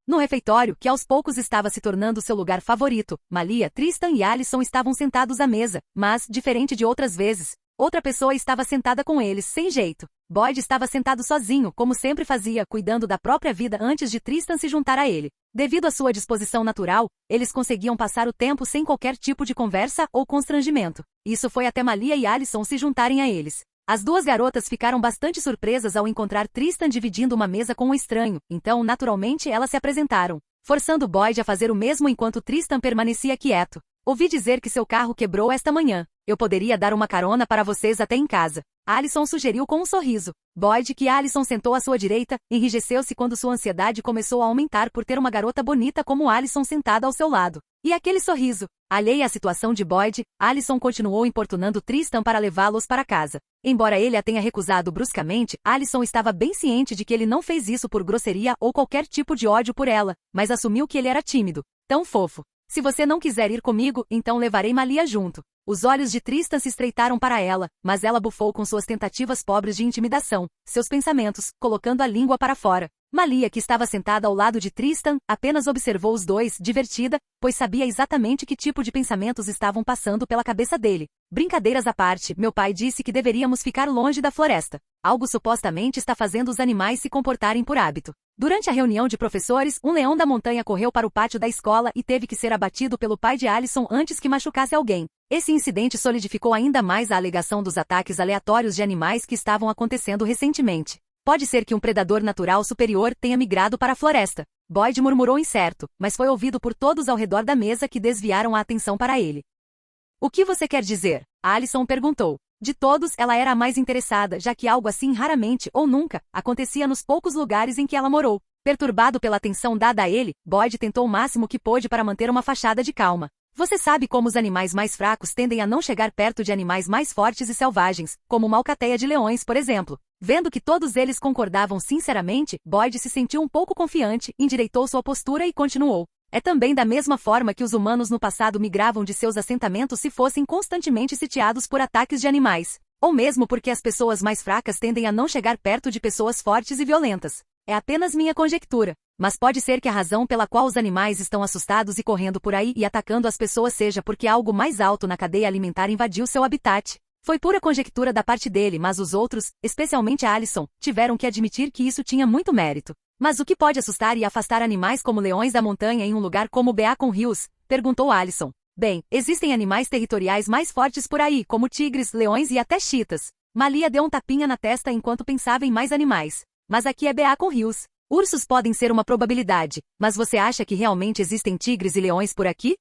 No refeitório, que aos poucos estava se tornando seu lugar favorito, Malia, Tristan e Alison estavam sentados à mesa, mas, diferente de outras vezes, outra pessoa estava sentada com eles, sem jeito. Boyd estava sentado sozinho, como sempre fazia, cuidando da própria vida antes de Tristan se juntar a ele. Devido à sua disposição natural, eles conseguiam passar o tempo sem qualquer tipo de conversa ou constrangimento. Isso foi até Malia e Alison se juntarem a eles. As duas garotas ficaram bastante surpresas ao encontrar Tristan dividindo uma mesa com um estranho, então naturalmente elas se apresentaram, forçando Boyd a fazer o mesmo enquanto Tristan permanecia quieto. Ouvi dizer que seu carro quebrou esta manhã. Eu poderia dar uma carona para vocês até em casa. Alison sugeriu com um sorriso. Boyd, que Alison sentou à sua direita, enrijeceu-se quando sua ansiedade começou a aumentar por ter uma garota bonita como Alison sentada ao seu lado. E aquele sorriso. Alheia à situação de Boyd, Alison continuou importunando Tristan para levá-los para casa. Embora ele a tenha recusado bruscamente, Alison estava bem ciente de que ele não fez isso por grosseria ou qualquer tipo de ódio por ela, mas assumiu que ele era tímido. Tão fofo. Se você não quiser ir comigo, então levarei Malia junto. Os olhos de Tristan se estreitaram para ela, mas ela bufou com suas tentativas pobres de intimidação, seus pensamentos, colocando a língua para fora. Malia, que estava sentada ao lado de Tristan, apenas observou os dois, divertida, pois sabia exatamente que tipo de pensamentos estavam passando pela cabeça dele. Brincadeiras à parte, meu pai disse que deveríamos ficar longe da floresta. Algo supostamente está fazendo os animais se comportarem por hábito. Durante a reunião de professores, um leão da montanha correu para o pátio da escola e teve que ser abatido pelo pai de Alison antes que machucasse alguém. Esse incidente solidificou ainda mais a alegação dos ataques aleatórios de animais que estavam acontecendo recentemente. Pode ser que um predador natural superior tenha migrado para a floresta. Boyd murmurou incerto, mas foi ouvido por todos ao redor da mesa que desviaram a atenção para ele. O que você quer dizer? Alison perguntou. De todos, ela era a mais interessada, já que algo assim raramente, ou nunca, acontecia nos poucos lugares em que ela morou. Perturbado pela atenção dada a ele, Boyd tentou o máximo que pôde para manter uma fachada de calma. Você sabe como os animais mais fracos tendem a não chegar perto de animais mais fortes e selvagens, como uma alcateia de leões, por exemplo. Vendo que todos eles concordavam sinceramente, Boyd se sentiu um pouco confiante, endireitou sua postura e continuou. É também da mesma forma que os humanos no passado migravam de seus assentamentos se fossem constantemente sitiados por ataques de animais. Ou mesmo porque as pessoas mais fracas tendem a não chegar perto de pessoas fortes e violentas. É apenas minha conjectura. Mas pode ser que a razão pela qual os animais estão assustados e correndo por aí e atacando as pessoas seja porque algo mais alto na cadeia alimentar invadiu seu habitat. Foi pura conjectura da parte dele, mas os outros, especialmente Alison, tiveram que admitir que isso tinha muito mérito. Mas o que pode assustar e afastar animais como leões da montanha em um lugar como Beacon Hills? Perguntou Alison. Bem, existem animais territoriais mais fortes por aí, como tigres, leões e até chitas. Malia deu um tapinha na testa enquanto pensava em mais animais. Mas aqui é Beacon Hills. Ursos podem ser uma probabilidade, mas você acha que realmente existem tigres e leões por aqui?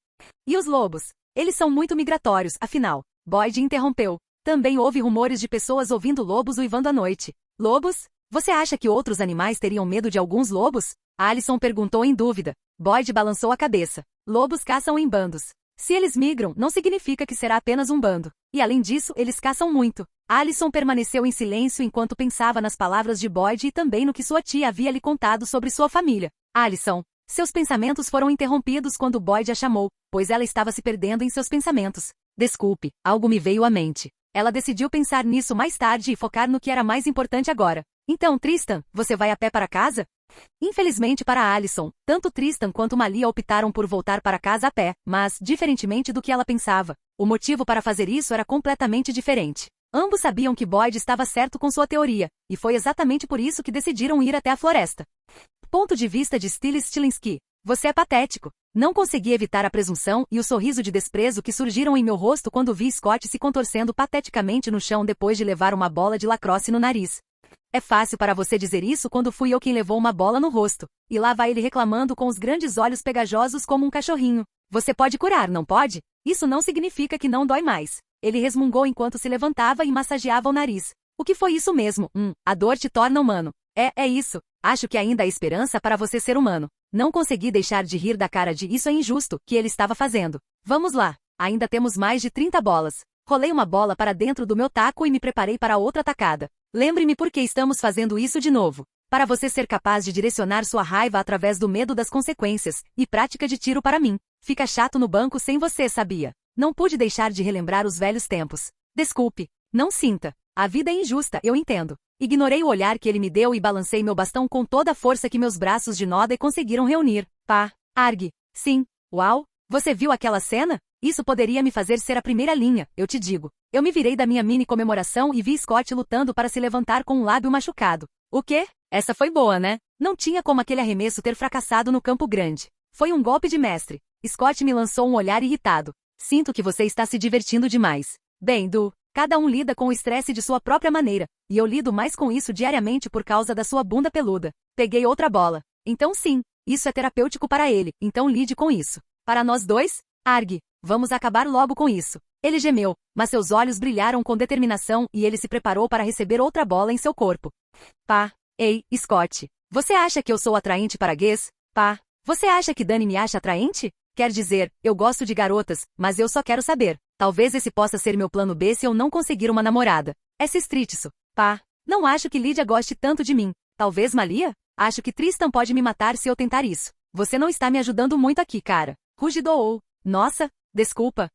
E os lobos? Eles são muito migratórios, afinal. Boyd interrompeu. Também houve rumores de pessoas ouvindo lobos uivando à noite. Lobos? Você acha que outros animais teriam medo de alguns lobos? Alison perguntou em dúvida. Boyd balançou a cabeça. Lobos caçam em bandos. Se eles migram, não significa que será apenas um bando. E além disso, eles caçam muito. Alison permaneceu em silêncio enquanto pensava nas palavras de Boyd e também no que sua tia havia lhe contado sobre sua família. Alison. Seus pensamentos foram interrompidos quando Boyd a chamou, pois ela estava se perdendo em seus pensamentos. Desculpe, algo me veio à mente. Ela decidiu pensar nisso mais tarde e focar no que era mais importante agora. Então, Tristan, você vai a pé para casa? Infelizmente para Alison, tanto Tristan quanto Malia optaram por voltar para casa a pé, mas, diferentemente do que ela pensava, o motivo para fazer isso era completamente diferente. Ambos sabiam que Boyd estava certo com sua teoria, e foi exatamente por isso que decidiram ir até a floresta. Ponto de vista de Stiles Stilinski. Você é patético. Não consegui evitar a presunção e o sorriso de desprezo que surgiram em meu rosto quando vi Scott se contorcendo pateticamente no chão depois de levar uma bola de lacrosse no nariz. É fácil para você dizer isso quando fui eu quem levou uma bola no rosto. E lá vai ele reclamando com os grandes olhos pegajosos como um cachorrinho. Você pode curar, não pode? Isso não significa que não dói mais. Ele resmungou enquanto se levantava e massageava o nariz. O que foi isso mesmo? A dor te torna humano. É isso. Acho que ainda há esperança para você ser humano. Não consegui deixar de rir da cara de isso é injusto que ele estava fazendo. Vamos lá. Ainda temos mais de 30 bolas. Rolei uma bola para dentro do meu taco e me preparei para outra tacada. Lembre-me por que estamos fazendo isso de novo. Para você ser capaz de direcionar sua raiva através do medo das consequências, e prática de tiro para mim. Fica chato no banco sem você, sabia? Não pude deixar de relembrar os velhos tempos. Desculpe. Não sinta. A vida é injusta, eu entendo. Ignorei o olhar que ele me deu e balancei meu bastão com toda a força que meus braços de Noda conseguiram reunir. Pá. Argue. Sim. Uau. Você viu aquela cena? Isso poderia me fazer ser a primeira linha, eu te digo. Eu me virei da minha mini comemoração e vi Scott lutando para se levantar com um lábio machucado. O quê? Essa foi boa, né? Não tinha como aquele arremesso ter fracassado no campo grande. Foi um golpe de mestre. Scott me lançou um olhar irritado. Sinto que você está se divertindo demais. Bem, Du, Cada um lida com o estresse de sua própria maneira, e eu lido mais com isso diariamente por causa da sua bunda peluda. Peguei outra bola. Então sim, isso é terapêutico para ele, então lide com isso. Para nós dois? Argue, vamos acabar logo com isso. Ele gemeu, mas seus olhos brilharam com determinação e ele se preparou para receber outra bola em seu corpo. Pá, ei, Scott, você acha que eu sou atraente para gays? Pá, você acha que Dani me acha atraente? Quer dizer, eu gosto de garotas, mas eu só quero saber. Talvez esse possa ser meu plano B se eu não conseguir uma namorada. Essa estritiço. Pá, não acho que Lydia goste tanto de mim. Talvez Malia? Acho que Tristan pode me matar se eu tentar isso. Você não está me ajudando muito aqui, cara. Rugidoou. Nossa, desculpa.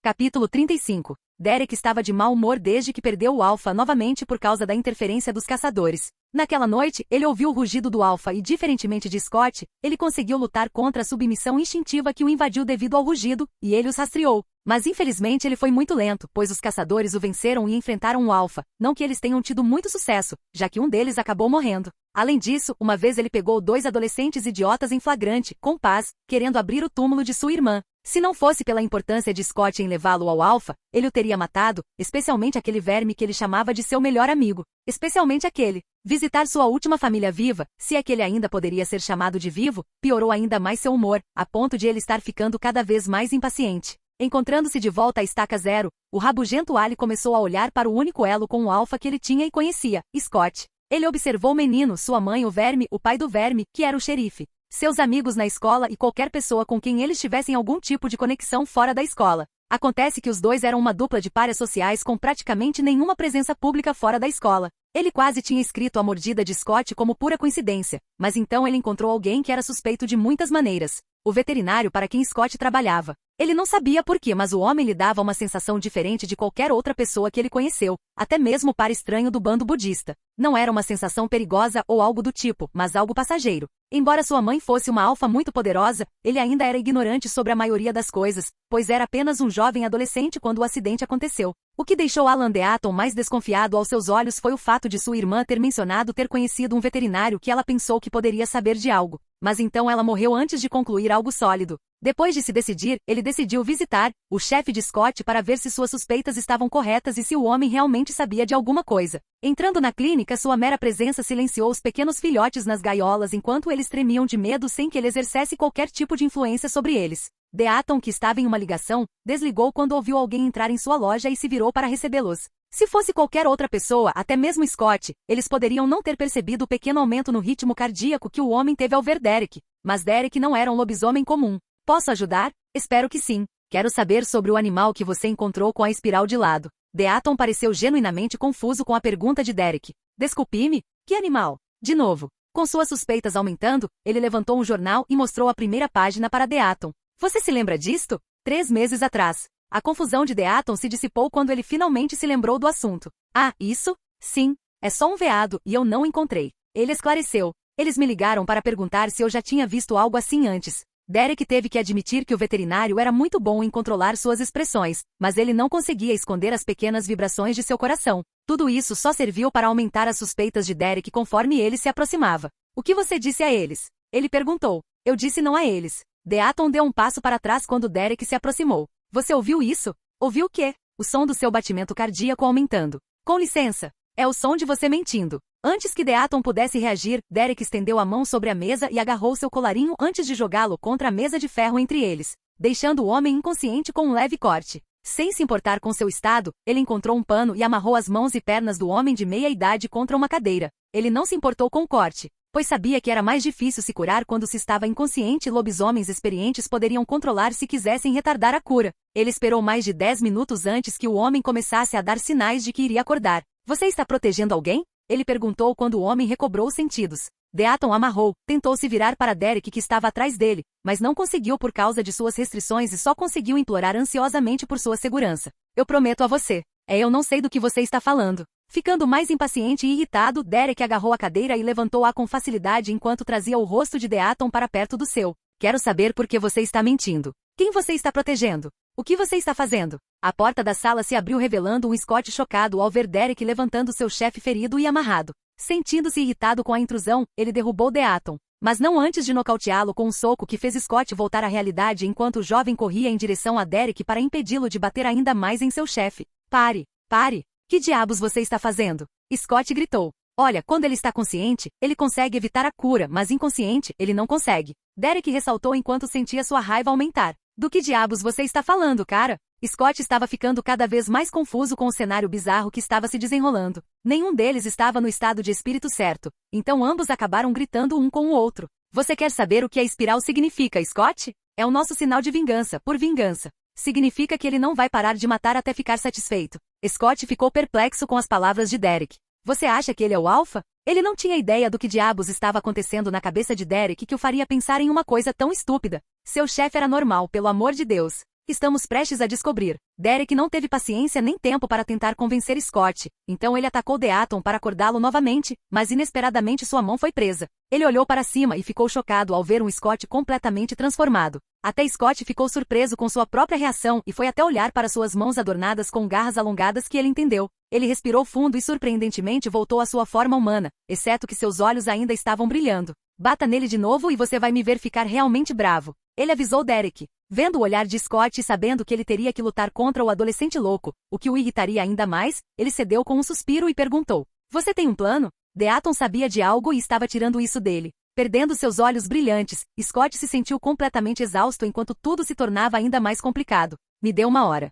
Capítulo 35. Derek estava de mau humor desde que perdeu o Alpha novamente por causa da interferência dos caçadores. Naquela noite, ele ouviu o rugido do Alpha e, diferentemente de Scott, ele conseguiu lutar contra a submissão instintiva que o invadiu devido ao rugido, e ele os rastreou. Mas infelizmente ele foi muito lento, pois os caçadores o venceram e enfrentaram o Alpha, não que eles tenham tido muito sucesso, já que um deles acabou morrendo. Além disso, uma vez ele pegou 2 adolescentes idiotas em flagrante, com paz, querendo abrir o túmulo de sua irmã. Se não fosse pela importância de Scott em levá-lo ao Alpha, ele o teria matado, especialmente aquele verme que ele chamava de seu melhor amigo. Especialmente aquele. Visitar sua última família viva, se é que ele ainda poderia ser chamado de vivo, piorou ainda mais seu humor, a ponto de ele estar ficando cada vez mais impaciente. Encontrando-se de volta à estaca zero, o rabugento Ali começou a olhar para o único elo com o Alpha que ele tinha e conhecia, Scott. Ele observou o menino, sua mãe, o verme, o pai do verme, que era o xerife, seus amigos na escola e qualquer pessoa com quem eles tivessem algum tipo de conexão fora da escola. Acontece que os dois eram uma dupla de párias sociais com praticamente nenhuma presença pública fora da escola. Ele quase tinha escrito a mordida de Scott como pura coincidência, mas então ele encontrou alguém que era suspeito de muitas maneiras. O veterinário para quem Scott trabalhava. Ele não sabia por quê, mas o homem lhe dava uma sensação diferente de qualquer outra pessoa que ele conheceu, até mesmo para estranho do bando budista. Não era uma sensação perigosa ou algo do tipo, mas algo passageiro. Embora sua mãe fosse uma alfa muito poderosa, ele ainda era ignorante sobre a maioria das coisas, pois era apenas um jovem adolescente quando o acidente aconteceu. O que deixou Alan Deaton mais desconfiado aos seus olhos foi o fato de sua irmã ter mencionado ter conhecido um veterinário que ela pensou que poderia saber de algo. Mas então ela morreu antes de concluir algo sólido. Depois de se decidir, ele decidiu visitar o chefe de Scott para ver se suas suspeitas estavam corretas e se o homem realmente sabia de alguma coisa. Entrando na clínica, sua mera presença silenciou os pequenos filhotes nas gaiolas enquanto eles tremiam de medo sem que ele exercesse qualquer tipo de influência sobre eles. Deaton, que estava em uma ligação, desligou quando ouviu alguém entrar em sua loja e se virou para recebê-los. Se fosse qualquer outra pessoa, até mesmo Scott, eles poderiam não ter percebido o pequeno aumento no ritmo cardíaco que o homem teve ao ver Derek. Mas Derek não era um lobisomem comum. Posso ajudar? Espero que sim. Quero saber sobre o animal que você encontrou com a espiral de lado. Deaton pareceu genuinamente confuso com a pergunta de Derek. Desculpe-me? Que animal? De novo. Com suas suspeitas aumentando, ele levantou um jornal e mostrou a primeira página para Deaton. Você se lembra disto? 3 meses atrás. A confusão de Deaton se dissipou quando ele finalmente se lembrou do assunto. Ah, isso? Sim. É só um veado, e eu não encontrei. Ele esclareceu. Eles me ligaram para perguntar se eu já tinha visto algo assim antes. Derek teve que admitir que o veterinário era muito bom em controlar suas expressões, mas ele não conseguia esconder as pequenas vibrações de seu coração. Tudo isso só serviu para aumentar as suspeitas de Derek conforme ele se aproximava. O que você disse a eles? Ele perguntou. Eu disse não a eles. Deaton deu um passo para trás quando Derek se aproximou. Você ouviu isso? Ouviu o quê? O som do seu batimento cardíaco aumentando. Com licença. É o som de você mentindo. Antes que Deaton pudesse reagir, Derek estendeu a mão sobre a mesa e agarrou seu colarinho antes de jogá-lo contra a mesa de ferro entre eles, deixando o homem inconsciente com um leve corte. Sem se importar com seu estado, ele encontrou um pano e amarrou as mãos e pernas do homem de meia idade contra uma cadeira. Ele não se importou com o corte, pois sabia que era mais difícil se curar quando se estava inconsciente e lobisomens experientes poderiam controlar se quisessem retardar a cura. Ele esperou mais de 10 minutos antes que o homem começasse a dar sinais de que iria acordar. Você está protegendo alguém? Ele perguntou quando o homem recobrou os sentidos. Deaton amarrou, tentou se virar para Derek que estava atrás dele, mas não conseguiu por causa de suas restrições e só conseguiu implorar ansiosamente por sua segurança. Eu prometo a você. Eu não sei do que você está falando. Ficando mais impaciente e irritado, Derek agarrou a cadeira e levantou-a com facilidade enquanto trazia o rosto de Deaton para perto do seu. Quero saber por que você está mentindo. Quem você está protegendo? O que você está fazendo? A porta da sala se abriu revelando um Scott chocado ao ver Derek levantando seu chefe ferido e amarrado. Sentindo-se irritado com a intrusão, ele derrubou Deaton, mas não antes de nocauteá-lo com um soco que fez Scott voltar à realidade enquanto o jovem corria em direção a Derek para impedi-lo de bater ainda mais em seu chefe. Pare! Pare! Que diabos você está fazendo? Scott gritou. Olha, quando ele está consciente, ele consegue evitar a cura, mas inconsciente, ele não consegue. Derek ressaltou enquanto sentia sua raiva aumentar. Do que diabos você está falando, cara? Scott estava ficando cada vez mais confuso com o cenário bizarro que estava se desenrolando. Nenhum deles estava no estado de espírito certo, então ambos acabaram gritando um com o outro. Você quer saber o que a espiral significa, Scott? É o nosso sinal de vingança, por vingança. Significa que ele não vai parar de matar até ficar satisfeito. Scott ficou perplexo com as palavras de Derek. Você acha que ele é o Alpha? Ele não tinha ideia do que diabos estava acontecendo na cabeça de Derek que o faria pensar em uma coisa tão estúpida. Seu chefe era normal, pelo amor de Deus. Estamos prestes a descobrir. Derek não teve paciência nem tempo para tentar convencer Scott, então ele atacou Deaton para acordá-lo novamente, mas inesperadamente sua mão foi presa. Ele olhou para cima e ficou chocado ao ver um Scott completamente transformado. Até Scott ficou surpreso com sua própria reação e foi até olhar para suas mãos adornadas com garras alongadas que ele entendeu. Ele respirou fundo e surpreendentemente voltou à sua forma humana, exceto que seus olhos ainda estavam brilhando. Bata nele de novo e você vai me ver ficar realmente bravo. Ele avisou Derek. Vendo o olhar de Scott e sabendo que ele teria que lutar contra o adolescente louco, o que o irritaria ainda mais, ele cedeu com um suspiro e perguntou. Você tem um plano? Deaton sabia de algo e estava tirando isso dele. Perdendo seus olhos brilhantes, Scott se sentiu completamente exausto enquanto tudo se tornava ainda mais complicado. Me dê uma hora.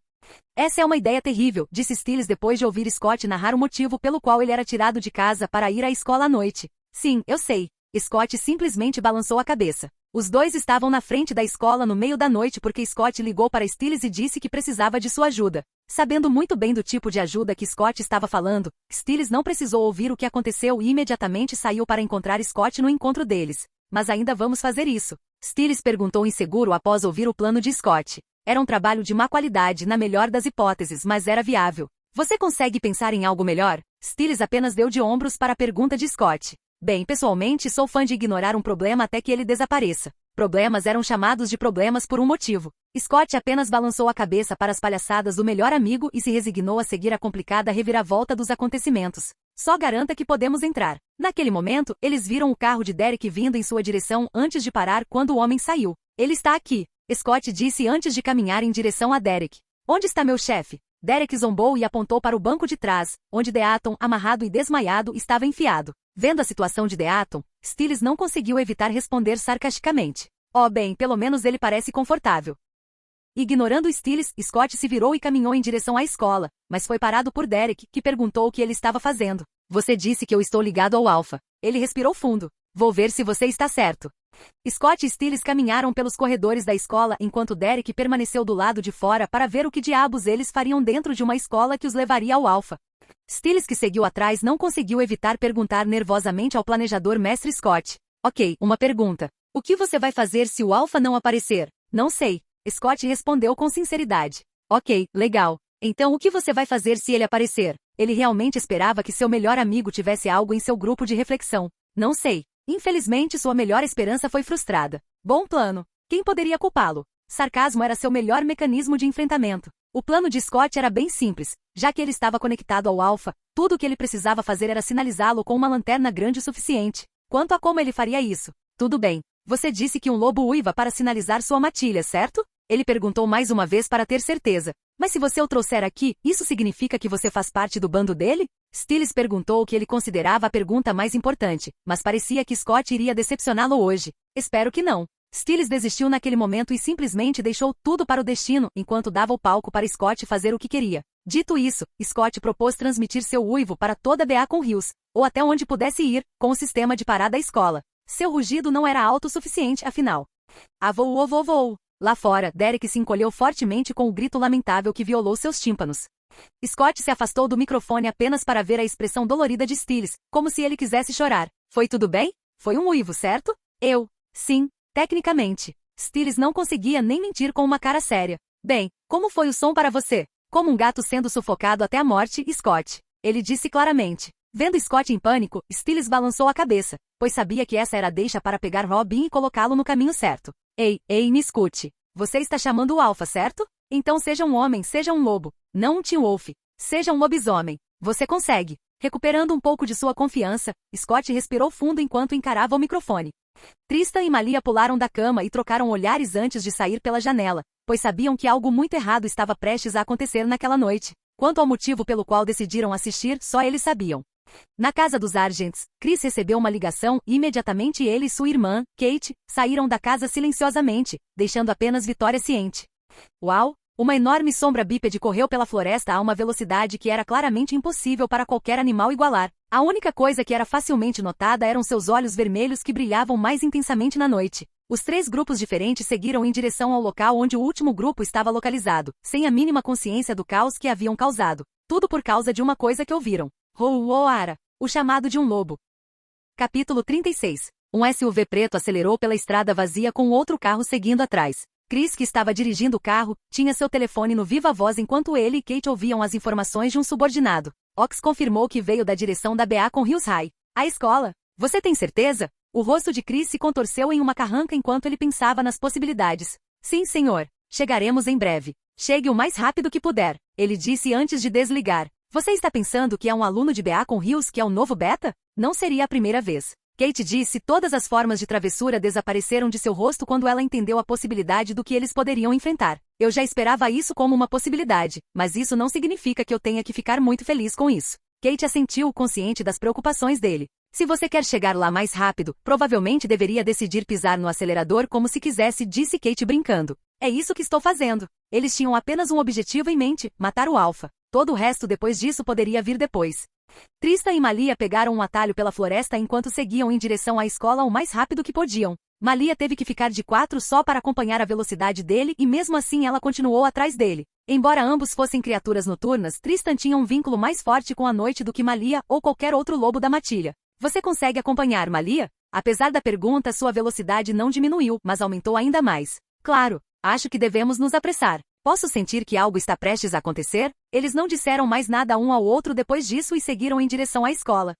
Essa é uma ideia terrível, disse Stiles depois de ouvir Scott narrar o motivo pelo qual ele era tirado de casa para ir à escola à noite. Sim, eu sei. Scott simplesmente balançou a cabeça. Os dois estavam na frente da escola no meio da noite porque Scott ligou para Stiles e disse que precisava de sua ajuda. Sabendo muito bem do tipo de ajuda que Scott estava falando, Stiles não precisou ouvir o que aconteceu e imediatamente saiu para encontrar Scott no encontro deles. Mas ainda vamos fazer isso? Stiles perguntou inseguro após ouvir o plano de Scott. Era um trabalho de má qualidade na melhor das hipóteses, mas era viável. Você consegue pensar em algo melhor? Stiles apenas deu de ombros para a pergunta de Scott. Bem, pessoalmente sou fã de ignorar um problema até que ele desapareça. Problemas eram chamados de problemas por um motivo. Scott apenas balançou a cabeça para as palhaçadas do melhor amigo e se resignou a seguir a complicada reviravolta dos acontecimentos. Só garanta que podemos entrar. Naquele momento, eles viram o carro de Derek vindo em sua direção antes de parar quando o homem saiu. Ele está aqui, Scott disse antes de caminhar em direção a Derek. Onde está meu chefe? Derek zombou e apontou para o banco de trás, onde Deaton, amarrado e desmaiado, estava enfiado. Vendo a situação de Deaton, Stiles não conseguiu evitar responder sarcasticamente. Oh bem, pelo menos ele parece confortável. Ignorando Stiles, Scott se virou e caminhou em direção à escola, mas foi parado por Derek, que perguntou o que ele estava fazendo. Você disse que eu estou ligado ao Alpha. Ele respirou fundo. Vou ver se você está certo. Scott e Stiles caminharam pelos corredores da escola enquanto Derek permaneceu do lado de fora para ver o que diabos eles fariam dentro de uma escola que os levaria ao Alpha. Stiles, que seguiu atrás, não conseguiu evitar perguntar nervosamente ao planejador Mestre Scott. Ok, uma pergunta. O que você vai fazer se o Alpha não aparecer? Não sei. Scott respondeu com sinceridade. Ok, legal. Então o que você vai fazer se ele aparecer? Ele realmente esperava que seu melhor amigo tivesse algo em seu grupo de reflexão. Não sei. Infelizmente sua melhor esperança foi frustrada. Bom plano. Quem poderia culpá-lo? Sarcasmo era seu melhor mecanismo de enfrentamento. O plano de Scott era bem simples. Já que ele estava conectado ao Alpha, tudo o que ele precisava fazer era sinalizá-lo com uma lanterna grande o suficiente. Quanto a como ele faria isso? Tudo bem. Você disse que um lobo uiva para sinalizar sua matilha, certo? Ele perguntou mais uma vez para ter certeza. Mas se você o trouxer aqui, isso significa que você faz parte do bando dele? Stiles perguntou o que ele considerava a pergunta mais importante, mas parecia que Scott iria decepcioná-lo hoje. Espero que não. Stiles desistiu naquele momento e simplesmente deixou tudo para o destino, enquanto dava o palco para Scott fazer o que queria. Dito isso, Scott propôs transmitir seu uivo para toda Beacon Hills, ou até onde pudesse ir, com o sistema de parada à escola. Seu rugido não era alto o suficiente, afinal. Avô. Lá fora, Derek se encolheu fortemente com o grito lamentável que violou seus tímpanos. Scott se afastou do microfone apenas para ver a expressão dolorida de Stiles, como se ele quisesse chorar. Foi tudo bem? Foi um uivo, certo? Sim, tecnicamente. Stiles não conseguia nem mentir com uma cara séria. Bem, como foi o som para você? Como um gato sendo sufocado até a morte, Scott. Ele disse claramente. Vendo Scott em pânico, Stiles balançou a cabeça, pois sabia que essa era a deixa para pegar Robin e colocá-lo no caminho certo. Ei, me escute. Você está chamando o Alpha, certo? Então seja um homem, seja um lobo. Não um Teen Wolf. Seja um lobisomem. Você consegue. Recuperando um pouco de sua confiança, Scott respirou fundo enquanto encarava o microfone. Tristan e Malia pularam da cama e trocaram olhares antes de sair pela janela, pois sabiam que algo muito errado estava prestes a acontecer naquela noite. Quanto ao motivo pelo qual decidiram assistir, só eles sabiam. Na casa dos Argents, Chris recebeu uma ligação e imediatamente ele e sua irmã, Kate, saíram da casa silenciosamente, deixando apenas Vitória ciente. Uau! Uma enorme sombra bípede correu pela floresta a uma velocidade que era claramente impossível para qualquer animal igualar. A única coisa que era facilmente notada eram seus olhos vermelhos que brilhavam mais intensamente na noite. Os 3 grupos diferentes seguiram em direção ao local onde o último grupo estava localizado, sem a mínima consciência do caos que haviam causado. Tudo por causa de uma coisa que ouviram. Roara, o chamado de um lobo. Capítulo 36. Um SUV preto acelerou pela estrada vazia com outro carro seguindo atrás. Chris, que estava dirigindo o carro, tinha seu telefone no viva voz enquanto ele e Kate ouviam as informações de um subordinado. Ox confirmou que veio da direção da BA com Hills High. A escola? Você tem certeza? O rosto de Chris se contorceu em uma carranca enquanto ele pensava nas possibilidades. Sim, senhor. Chegaremos em breve. Chegue o mais rápido que puder, ele disse antes de desligar. Você está pensando que é um aluno de BA com Hills que é o novo beta? Não seria a primeira vez. Kate disse todas as formas de travessura desapareceram de seu rosto quando ela entendeu a possibilidade do que eles poderiam enfrentar. Eu já esperava isso como uma possibilidade, mas isso não significa que eu tenha que ficar muito feliz com isso. Kate assentiu, consciente das preocupações dele. Se você quer chegar lá mais rápido, provavelmente deveria decidir pisar no acelerador como se quisesse, disse Kate brincando. É isso que estou fazendo. Eles tinham apenas um objetivo em mente, matar o Alpha. Todo o resto depois disso poderia vir depois. Tristan e Malia pegaram um atalho pela floresta enquanto seguiam em direção à escola o mais rápido que podiam. Malia teve que ficar de 4 só para acompanhar a velocidade dele e mesmo assim ela continuou atrás dele. Embora ambos fossem criaturas noturnas, Tristan tinha um vínculo mais forte com a noite do que Malia ou qualquer outro lobo da matilha. Você consegue acompanhar Malia? Apesar da pergunta, sua velocidade não diminuiu, mas aumentou ainda mais. Claro, acho que devemos nos apressar. Posso sentir que algo está prestes a acontecer? Eles não disseram mais nada um ao outro depois disso e seguiram em direção à escola.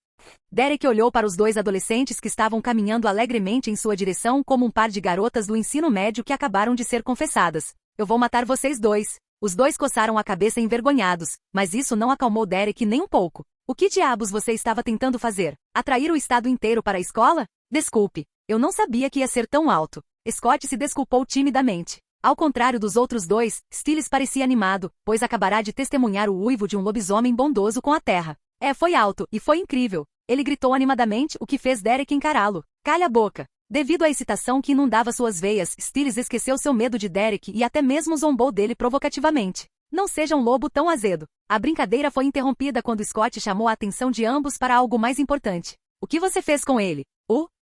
Derek olhou para os 2 adolescentes que estavam caminhando alegremente em sua direção como um par de garotas do ensino médio que acabaram de ser confessadas. Eu vou matar vocês 2. Os 2 coçaram a cabeça envergonhados, mas isso não acalmou Derek nem um pouco. O que diabos você estava tentando fazer? Atrair o estado inteiro para a escola? Desculpe, eu não sabia que ia ser tão alto. Scott se desculpou timidamente. Ao contrário dos outros 2, Stiles parecia animado, pois acabará de testemunhar o uivo de um lobisomem bondoso com a terra. Foi alto, e foi incrível. Ele gritou animadamente, o que fez Derek encará-lo. Calha a boca. Devido à excitação que inundava suas veias, Stiles esqueceu seu medo de Derek e até mesmo zombou dele provocativamente. Não seja um lobo tão azedo. A brincadeira foi interrompida quando Scott chamou a atenção de ambos para algo mais importante. O que você fez com ele?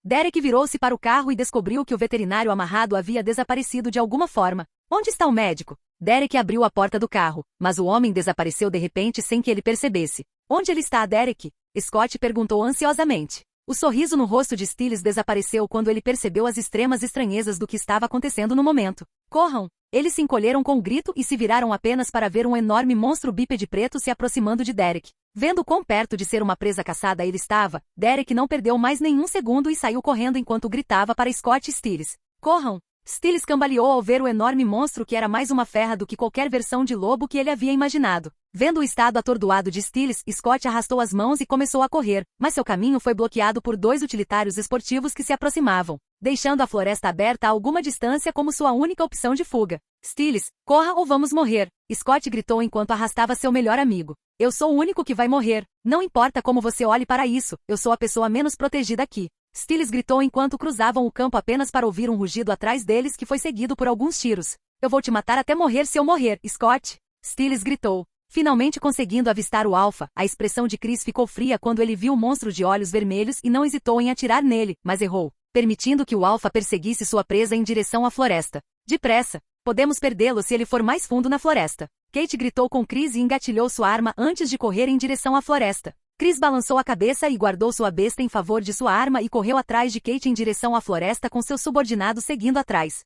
Derek virou-se para o carro e descobriu que o veterinário amarrado havia desaparecido de alguma forma. Onde está o médico? Derek abriu a porta do carro, mas o homem desapareceu de repente sem que ele percebesse. Onde ele está, Derek? Scott perguntou ansiosamente. O sorriso no rosto de Stiles desapareceu quando ele percebeu as extremas estranhezas do que estava acontecendo no momento. Corram! Eles se encolheram com um grito e se viraram apenas para ver um enorme monstro bípede preto se aproximando de Derek. Vendo quão perto de ser uma presa caçada ele estava, Derek não perdeu mais nenhum segundo e saiu correndo enquanto gritava para Scott e Stiles. Corram! Stiles cambaleou ao ver o enorme monstro que era mais uma ferra do que qualquer versão de lobo que ele havia imaginado. Vendo o estado atordoado de Stiles, Scott arrastou as mãos e começou a correr, mas seu caminho foi bloqueado por 2 utilitários esportivos que se aproximavam, deixando a floresta aberta a alguma distância como sua única opção de fuga. Stiles, corra ou vamos morrer! Scott gritou enquanto arrastava seu melhor amigo. Eu sou o único que vai morrer. Não importa como você olhe para isso, eu sou a pessoa menos protegida aqui. Stiles gritou enquanto cruzavam o campo apenas para ouvir um rugido atrás deles que foi seguido por alguns tiros. Eu vou te matar até morrer se eu morrer, Scott! Stiles gritou. Finalmente conseguindo avistar o Alpha, a expressão de Chris ficou fria quando ele viu o monstro de olhos vermelhos e não hesitou em atirar nele, mas errou, permitindo que o Alpha perseguisse sua presa em direção à floresta. Depressa! Podemos perdê-lo se ele for mais fundo na floresta. Kate gritou com Chris e engatilhou sua arma antes de correr em direção à floresta. Chris balançou a cabeça e guardou sua besta em favor de sua arma e correu atrás de Kate em direção à floresta com seu subordinado seguindo atrás.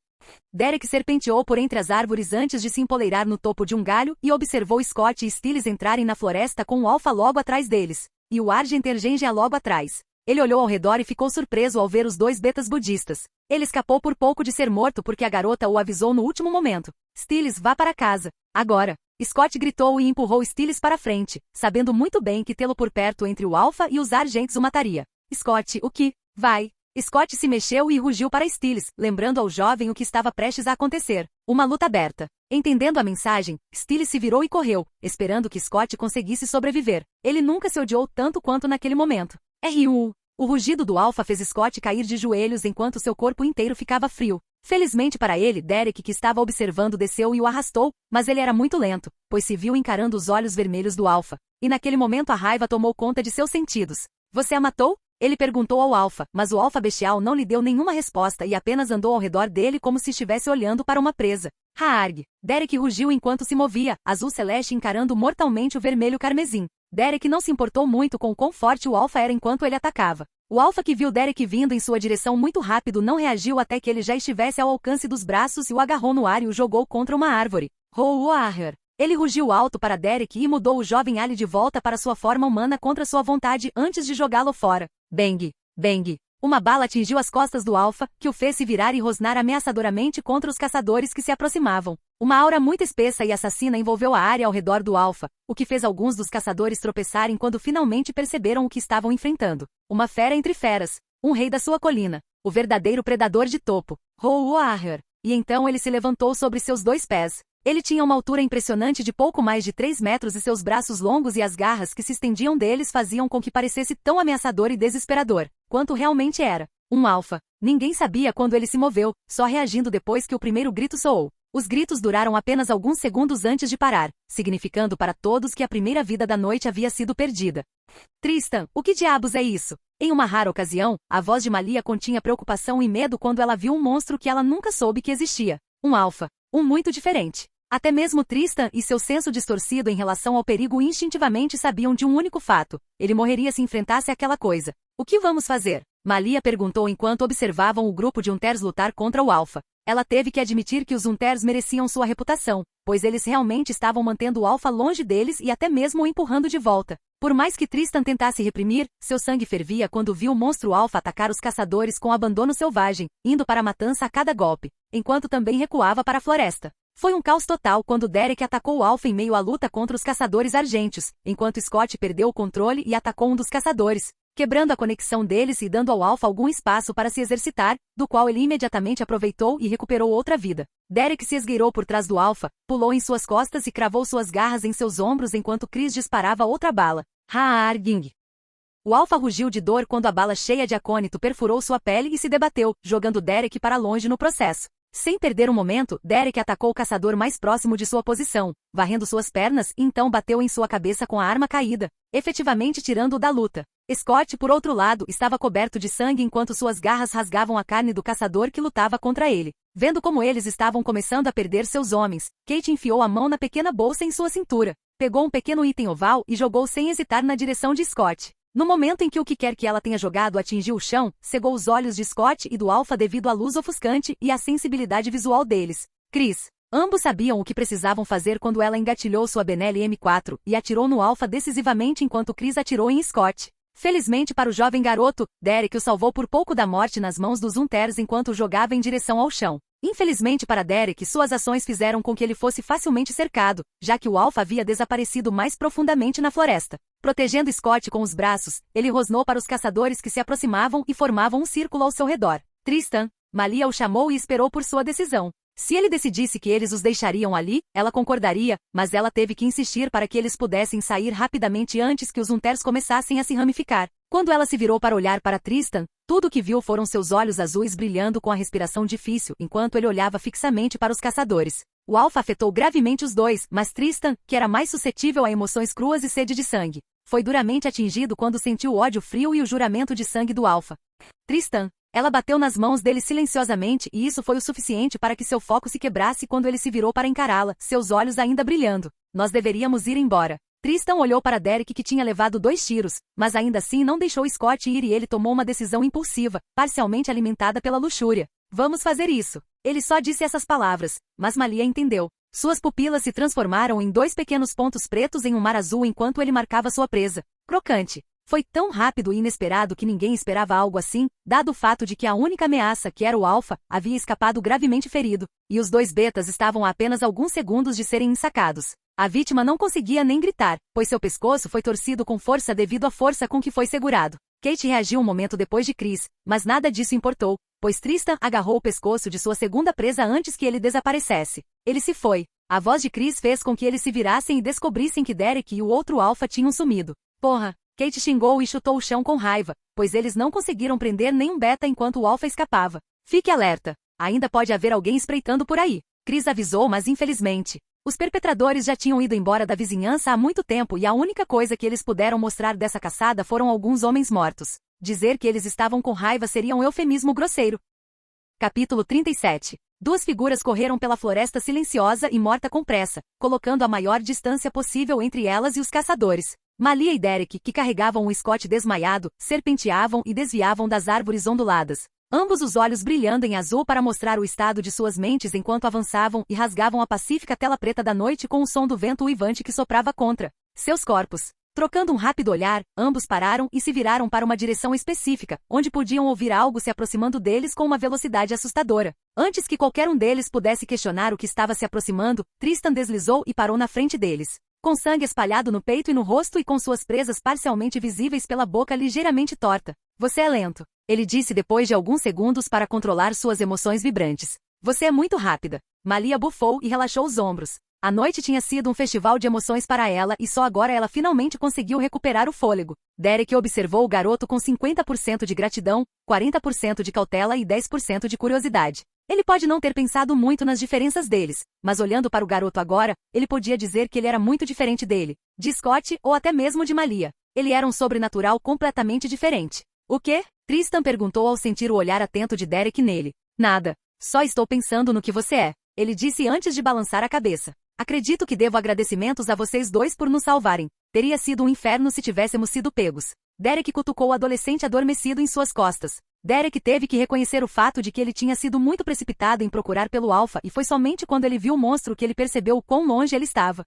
Derek serpenteou por entre as árvores antes de se empoleirar no topo de um galho e observou Scott e Stiles entrarem na floresta com o Alpha logo atrás deles, e o Argenter Gengia logo atrás. Ele olhou ao redor e ficou surpreso ao ver os 2 betas budistas. Ele escapou por pouco de ser morto porque a garota o avisou no último momento. Stiles, vá para casa. Agora! Scott gritou e empurrou Stiles para frente, sabendo muito bem que tê-lo por perto entre o Alpha e os Argents o mataria. Scott, o que? Vai! Scott se mexeu e rugiu para Stiles, lembrando ao jovem o que estava prestes a acontecer. Uma luta aberta. Entendendo a mensagem, Stiles se virou e correu, esperando que Scott conseguisse sobreviver. Ele nunca se odiou tanto quanto naquele momento. R.U. O rugido do Alpha fez Scott cair de joelhos enquanto seu corpo inteiro ficava frio. Felizmente para ele, Derek, que estava observando, desceu e o arrastou, mas ele era muito lento, pois se viu encarando os olhos vermelhos do Alpha. E naquele momento a raiva tomou conta de seus sentidos. Você a matou? Ele perguntou ao Alpha, mas o Alpha bestial não lhe deu nenhuma resposta e apenas andou ao redor dele como se estivesse olhando para uma presa. Haarg! Derek rugiu enquanto se movia, azul celeste encarando mortalmente o vermelho carmesim. Derek não se importou muito com o quão forte o Alpha era enquanto ele atacava. O Alpha, que viu Derek vindo em sua direção muito rápido, não reagiu até que ele já estivesse ao alcance dos braços e o agarrou no ar e o jogou contra uma árvore. Roar! Ele rugiu alto para Derek e mudou o jovem Ali de volta para sua forma humana contra sua vontade antes de jogá-lo fora. Bang! Bang! Uma bala atingiu as costas do Alpha, que o fez se virar e rosnar ameaçadoramente contra os caçadores que se aproximavam. Uma aura muito espessa e assassina envolveu a área ao redor do Alpha, o que fez alguns dos caçadores tropeçarem quando finalmente perceberam o que estavam enfrentando. Uma fera entre feras. Um rei da sua colina. O verdadeiro predador de topo. Roar! E então ele se levantou sobre seus 2 pés. Ele tinha uma altura impressionante de pouco mais de 3 metros e seus braços longos e as garras que se estendiam deles faziam com que parecesse tão ameaçador e desesperador, quanto realmente era. Um Alpha. Ninguém sabia quando ele se moveu, só reagindo depois que o primeiro grito soou. Os gritos duraram apenas alguns segundos antes de parar, significando para todos que a primeira vida da noite havia sido perdida. Tristan, o que diabos é isso? Em uma rara ocasião, a voz de Malia continha preocupação e medo quando ela viu um monstro que ela nunca soube que existia. Um Alpha. Um muito diferente. Até mesmo Tristan e seu senso distorcido em relação ao perigo instintivamente sabiam de um único fato. Ele morreria se enfrentasse aquela coisa. O que vamos fazer? Malia perguntou enquanto observavam o grupo de Unters lutar contra o Alpha. Ela teve que admitir que os Unters mereciam sua reputação, pois eles realmente estavam mantendo o Alpha longe deles e até mesmo o empurrando de volta. Por mais que Tristan tentasse reprimir, seu sangue fervia quando viu o monstro Alpha atacar os caçadores com abandono selvagem, indo para a matança a cada golpe, enquanto também recuava para a floresta. Foi um caos total quando Derek atacou o Alpha em meio à luta contra os caçadores argênteos, enquanto Scott perdeu o controle e atacou um dos caçadores, quebrando a conexão deles e dando ao Alpha algum espaço para se exercitar, do qual ele imediatamente aproveitou e recuperou outra vida. Derek se esgueirou por trás do Alpha, pulou em suas costas e cravou suas garras em seus ombros enquanto Chris disparava outra bala. Haarging! O Alpha rugiu de dor quando a bala cheia de acônito perfurou sua pele e se debateu, jogando Derek para longe no processo. Sem perder um momento, Derek atacou o caçador mais próximo de sua posição, varrendo suas pernas e então bateu em sua cabeça com a arma caída, efetivamente tirando-o da luta. Scott, por outro lado, estava coberto de sangue enquanto suas garras rasgavam a carne do caçador que lutava contra ele. Vendo como eles estavam começando a perder seus homens, Kate enfiou a mão na pequena bolsa em sua cintura, pegou um pequeno item oval e jogou sem hesitar na direção de Scott. No momento em que o que quer que ela tenha jogado atingiu o chão, cegou os olhos de Scott e do Alpha devido à luz ofuscante e à sensibilidade visual deles. Chris. Ambos sabiam o que precisavam fazer quando ela engatilhou sua Benelli M4 e atirou no Alpha decisivamente enquanto Chris atirou em Scott. Felizmente para o jovem garoto, Derek o salvou por pouco da morte nas mãos dos Unters enquanto o jogava em direção ao chão. Infelizmente para Derek, suas ações fizeram com que ele fosse facilmente cercado, já que o Alpha havia desaparecido mais profundamente na floresta. Protegendo Scott com os braços, ele rosnou para os caçadores que se aproximavam e formavam um círculo ao seu redor. Tristan. Malia o chamou e esperou por sua decisão. Se ele decidisse que eles os deixariam ali, ela concordaria, mas ela teve que insistir para que eles pudessem sair rapidamente antes que os Unters começassem a se ramificar. Quando ela se virou para olhar para Tristan, tudo o que viu foram seus olhos azuis brilhando com a respiração difícil enquanto ele olhava fixamente para os caçadores. O Alpha afetou gravemente os dois, mas Tristan, que era mais suscetível a emoções cruas e sede de sangue, foi duramente atingido quando sentiu o ódio frio e o juramento de sangue do Alpha. Tristan. Ela bateu nas mãos dele silenciosamente e isso foi o suficiente para que seu foco se quebrasse quando ele se virou para encará-la, seus olhos ainda brilhando. Nós deveríamos ir embora. Tristan olhou para Derek que tinha levado 2 tiros, mas ainda assim não deixou Scott ir e ele tomou uma decisão impulsiva, parcialmente alimentada pela luxúria. Vamos fazer isso. Ele só disse essas palavras, mas Malia entendeu. Suas pupilas se transformaram em 2 pequenos pontos pretos em um mar azul enquanto ele marcava sua presa. Crocante. Foi tão rápido e inesperado que ninguém esperava algo assim, dado o fato de que a única ameaça, que era o Alpha, havia escapado gravemente ferido, e os 2 betas estavam a apenas alguns segundos de serem ensacados. A vítima não conseguia nem gritar, pois seu pescoço foi torcido com força devido à força com que foi segurado. Kate reagiu um momento depois de Chris, mas nada disso importou, pois Tristan agarrou o pescoço de sua segunda presa antes que ele desaparecesse. Ele se foi. A voz de Chris fez com que eles se virassem e descobrissem que Derek e o outro alfa tinham sumido. Porra! Kate xingou e chutou o chão com raiva, pois eles não conseguiram prender nenhum beta enquanto o alfa escapava. Fique alerta. Ainda pode haver alguém espreitando por aí. Chris avisou, mas infelizmente, os perpetradores já tinham ido embora da vizinhança há muito tempo e a única coisa que eles puderam mostrar dessa caçada foram alguns homens mortos. Dizer que eles estavam com raiva seria um eufemismo grosseiro. Capítulo 37. Duas figuras correram pela floresta silenciosa e morta com pressa, colocando a maior distância possível entre elas e os caçadores. Malia e Derek, que carregavam um Scott desmaiado, serpenteavam e desviavam das árvores onduladas. Ambos os olhos brilhando em azul para mostrar o estado de suas mentes enquanto avançavam e rasgavam a pacífica tela preta da noite com o som do vento uivante que soprava contra seus corpos. Trocando um rápido olhar, ambos pararam e se viraram para uma direção específica, onde podiam ouvir algo se aproximando deles com uma velocidade assustadora. Antes que qualquer um deles pudesse questionar o que estava se aproximando, Tristan deslizou e parou na frente deles. Com sangue espalhado no peito e no rosto e com suas presas parcialmente visíveis pela boca ligeiramente torta. Você é lento, ele disse depois de alguns segundos para controlar suas emoções vibrantes. Você é muito rápida. Malia bufou e relaxou os ombros. A noite tinha sido um festival de emoções para ela e só agora ela finalmente conseguiu recuperar o fôlego. Derek observou o garoto com 50% de gratidão, 40% de cautela e 10% de curiosidade. Ele pode não ter pensado muito nas diferenças deles, mas olhando para o garoto agora, ele podia dizer que ele era muito diferente dele, de Scott ou até mesmo de Malia. Ele era um sobrenatural completamente diferente. O quê? Tristan perguntou ao sentir o olhar atento de Derek nele. Nada. Só estou pensando no que você é, ele disse antes de balançar a cabeça. Acredito que devo agradecimentos a vocês dois por nos salvarem. Teria sido um inferno se tivéssemos sido pegos. Derek cutucou o adolescente adormecido em suas costas. Derek teve que reconhecer o fato de que ele tinha sido muito precipitado em procurar pelo Alpha e foi somente quando ele viu o monstro que ele percebeu o quão longe ele estava.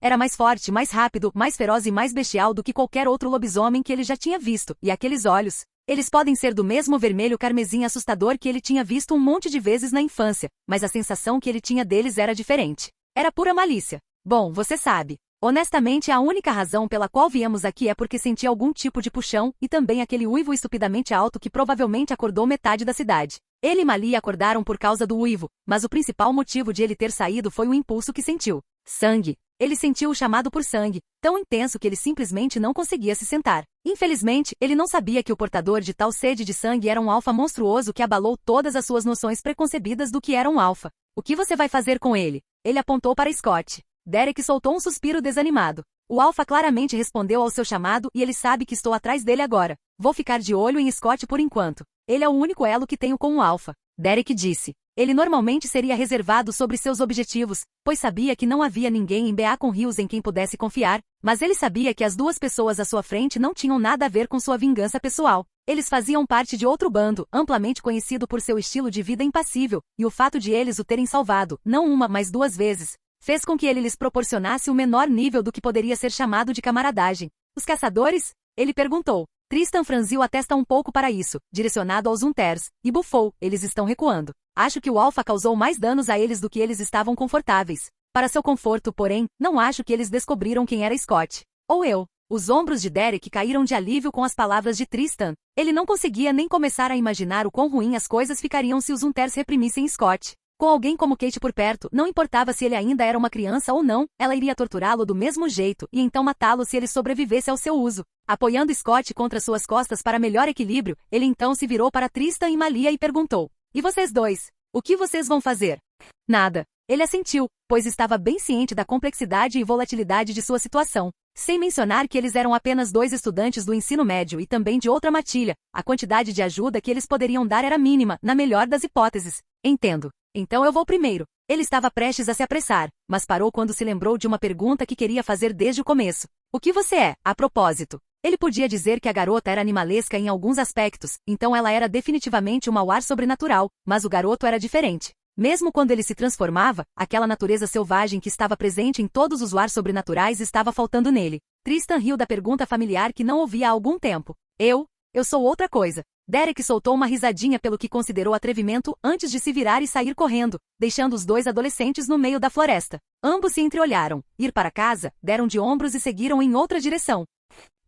Era mais forte, mais rápido, mais feroz e mais bestial do que qualquer outro lobisomem que ele já tinha visto, e aqueles olhos, eles podem ser do mesmo vermelho carmesim assustador que ele tinha visto um monte de vezes na infância, mas a sensação que ele tinha deles era diferente. Era pura malícia. Bom, você sabe. Honestamente, a única razão pela qual viemos aqui é porque senti algum tipo de puxão, e também aquele uivo estupidamente alto que provavelmente acordou metade da cidade. Ele e Malia acordaram por causa do uivo, mas o principal motivo de ele ter saído foi o impulso que sentiu. Sangue. Ele sentiu o chamado por sangue, tão intenso que ele simplesmente não conseguia se sentar. Infelizmente, ele não sabia que o portador de tal sede de sangue era um alfa monstruoso que abalou todas as suas noções preconcebidas do que era um alfa. O que você vai fazer com ele? Ele apontou para Scott. Derek soltou um suspiro desanimado. O alfa claramente respondeu ao seu chamado e ele sabe que estou atrás dele agora. Vou ficar de olho em Scott por enquanto. Ele é o único elo que tenho com o alfa. Derek disse. Ele normalmente seria reservado sobre seus objetivos, pois sabia que não havia ninguém em Beacon Hills em quem pudesse confiar, mas ele sabia que as duas pessoas à sua frente não tinham nada a ver com sua vingança pessoal. Eles faziam parte de outro bando, amplamente conhecido por seu estilo de vida impassível, e o fato de eles o terem salvado, não uma, mas duas vezes, fez com que ele lhes proporcionasse o menor nível do que poderia ser chamado de camaradagem. Os caçadores? Ele perguntou. Tristan franziu a testa um pouco para isso, direcionado aos Unters, e bufou, eles estão recuando. Acho que o Alpha causou mais danos a eles do que eles estavam confortáveis. Para seu conforto, porém, não acho que eles descobriram quem era Scott. Ou eu. Os ombros de Derek caíram de alívio com as palavras de Tristan. Ele não conseguia nem começar a imaginar o quão ruim as coisas ficariam se os Unters reprimissem Scott. Com alguém como Kate por perto, não importava se ele ainda era uma criança ou não, ela iria torturá-lo do mesmo jeito e então matá-lo se ele sobrevivesse ao seu uso. Apoiando Scott contra suas costas para melhor equilíbrio, ele então se virou para Tristan e Malia e perguntou. E vocês dois? O que vocês vão fazer? Nada. Ele assentiu, pois estava bem ciente da complexidade e volatilidade de sua situação. Sem mencionar que eles eram apenas dois estudantes do ensino médio e também de outra matilha, a quantidade de ajuda que eles poderiam dar era mínima, na melhor das hipóteses. Entendo. Então eu vou primeiro. Ele estava prestes a se apressar, mas parou quando se lembrou de uma pergunta que queria fazer desde o começo. O que você é, a propósito? Ele podia dizer que a garota era animalesca em alguns aspectos, então ela era definitivamente uma ar sobrenatural, mas o garoto era diferente. Mesmo quando ele se transformava, aquela natureza selvagem que estava presente em todos os ar sobrenaturais estava faltando nele. Tristan riu da pergunta familiar que não ouvia há algum tempo. Eu sou outra coisa. Derek soltou uma risadinha pelo que considerou atrevimento antes de se virar e sair correndo, deixando os dois adolescentes no meio da floresta. Ambos se entreolharam, ir para casa, deram de ombros e seguiram em outra direção.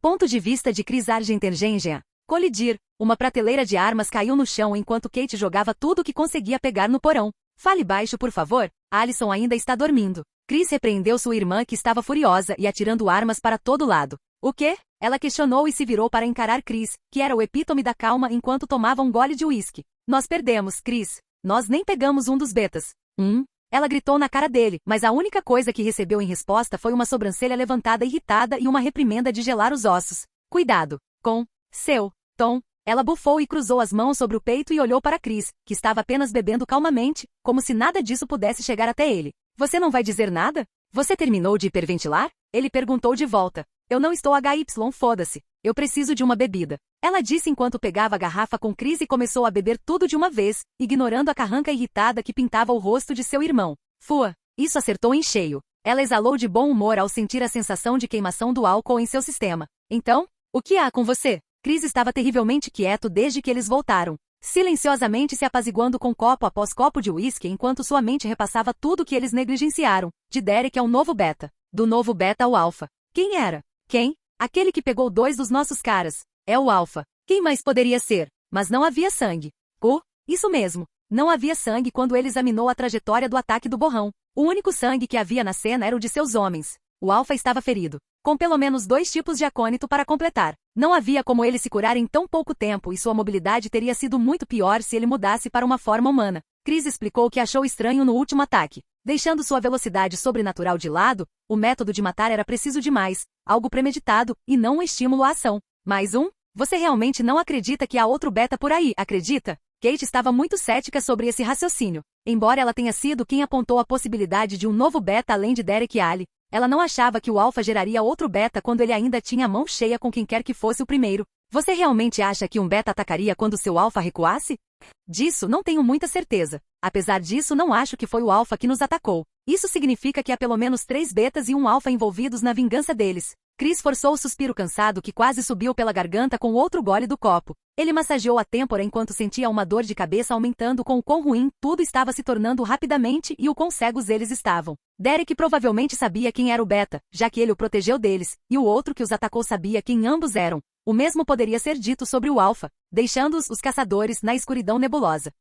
Ponto de vista de Chris Argentengenja. Colidir. Uma prateleira de armas caiu no chão enquanto Kate jogava tudo o que conseguia pegar no porão. Fale baixo, por favor. Alison ainda está dormindo. Chris repreendeu sua irmã, que estava furiosa e atirando armas para todo lado. O quê? Ela questionou e se virou para encarar Chris, que era o epítome da calma enquanto tomava um gole de uísque. Nós perdemos, Chris. Nós nem pegamos um dos betas. Ela gritou na cara dele, mas a única coisa que recebeu em resposta foi uma sobrancelha levantada irritada e uma reprimenda de gelar os ossos. Cuidado com seu tom. Ela bufou e cruzou as mãos sobre o peito e olhou para Chris, que estava apenas bebendo calmamente, como se nada disso pudesse chegar até ele. Você não vai dizer nada? Você terminou de hiperventilar? Ele perguntou de volta. Eu não estou HY, foda-se. Eu preciso de uma bebida. Ela disse enquanto pegava a garrafa com Chris e começou a beber tudo de uma vez, ignorando a carranca irritada que pintava o rosto de seu irmão. Fua! Isso acertou em cheio. Ela exalou de bom humor ao sentir a sensação de queimação do álcool em seu sistema. Então, o que há com você? Chris estava terrivelmente quieto desde que eles voltaram, silenciosamente se apaziguando com copo após copo de uísque enquanto sua mente repassava tudo que eles negligenciaram, de Derek ao novo beta, do novo beta ao alfa. Quem era? Quem? Aquele que pegou 2 dos nossos caras. É o alfa. Quem mais poderia ser? Mas não havia sangue. Isso mesmo. Não havia sangue quando ele examinou a trajetória do ataque do borrão. O único sangue que havia na cena era o de seus homens. O alfa estava ferido, com pelo menos 2 tipos de acônito para completar. Não havia como ele se curar em tão pouco tempo e sua mobilidade teria sido muito pior se ele mudasse para uma forma humana. Chris explicou o que achou estranho no último ataque. Deixando sua velocidade sobrenatural de lado, o método de matar era preciso demais, algo premeditado, e não um estímulo à ação. Mais um? Você realmente não acredita que há outro beta por aí, acredita? Kate estava muito cética sobre esse raciocínio. Embora ela tenha sido quem apontou a possibilidade de um novo beta além de Derek e Ali, ela não achava que o alfa geraria outro beta quando ele ainda tinha a mão cheia com quem quer que fosse o primeiro. Você realmente acha que um beta atacaria quando seu alfa recuasse? Disso não tenho muita certeza. Apesar disso, não acho que foi o alfa que nos atacou. Isso significa que há pelo menos 3 betas e um alfa envolvidos na vingança deles. Chris forçou o suspiro cansado que quase subiu pela garganta com outro gole do copo. Ele massageou a têmpora enquanto sentia uma dor de cabeça aumentando com o quão ruim tudo estava se tornando rapidamente e o quão cegos eles estavam. Derek provavelmente sabia quem era o beta, já que ele o protegeu deles, e o outro que os atacou sabia quem ambos eram. O mesmo poderia ser dito sobre o alfa, deixando-os os caçadores na escuridão nebulosa.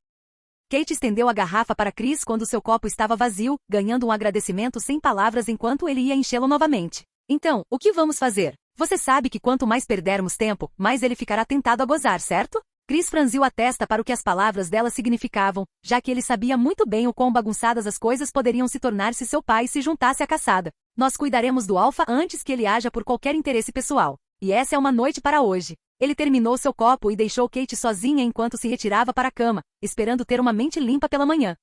Kate estendeu a garrafa para Chris quando seu copo estava vazio, ganhando um agradecimento sem palavras enquanto ele ia enchê-lo novamente. Então, o que vamos fazer? Você sabe que quanto mais perdermos tempo, mais ele ficará tentado a gozar, certo? Chris franziu a testa para o que as palavras dela significavam, já que ele sabia muito bem o quão bagunçadas as coisas poderiam se tornar se seu pai se juntasse à caçada. Nós cuidaremos do alfa antes que ele haja por qualquer interesse pessoal. E essa é uma noite para hoje. Ele terminou seu copo e deixou Kate sozinha enquanto se retirava para a cama, esperando ter uma mente limpa pela manhã.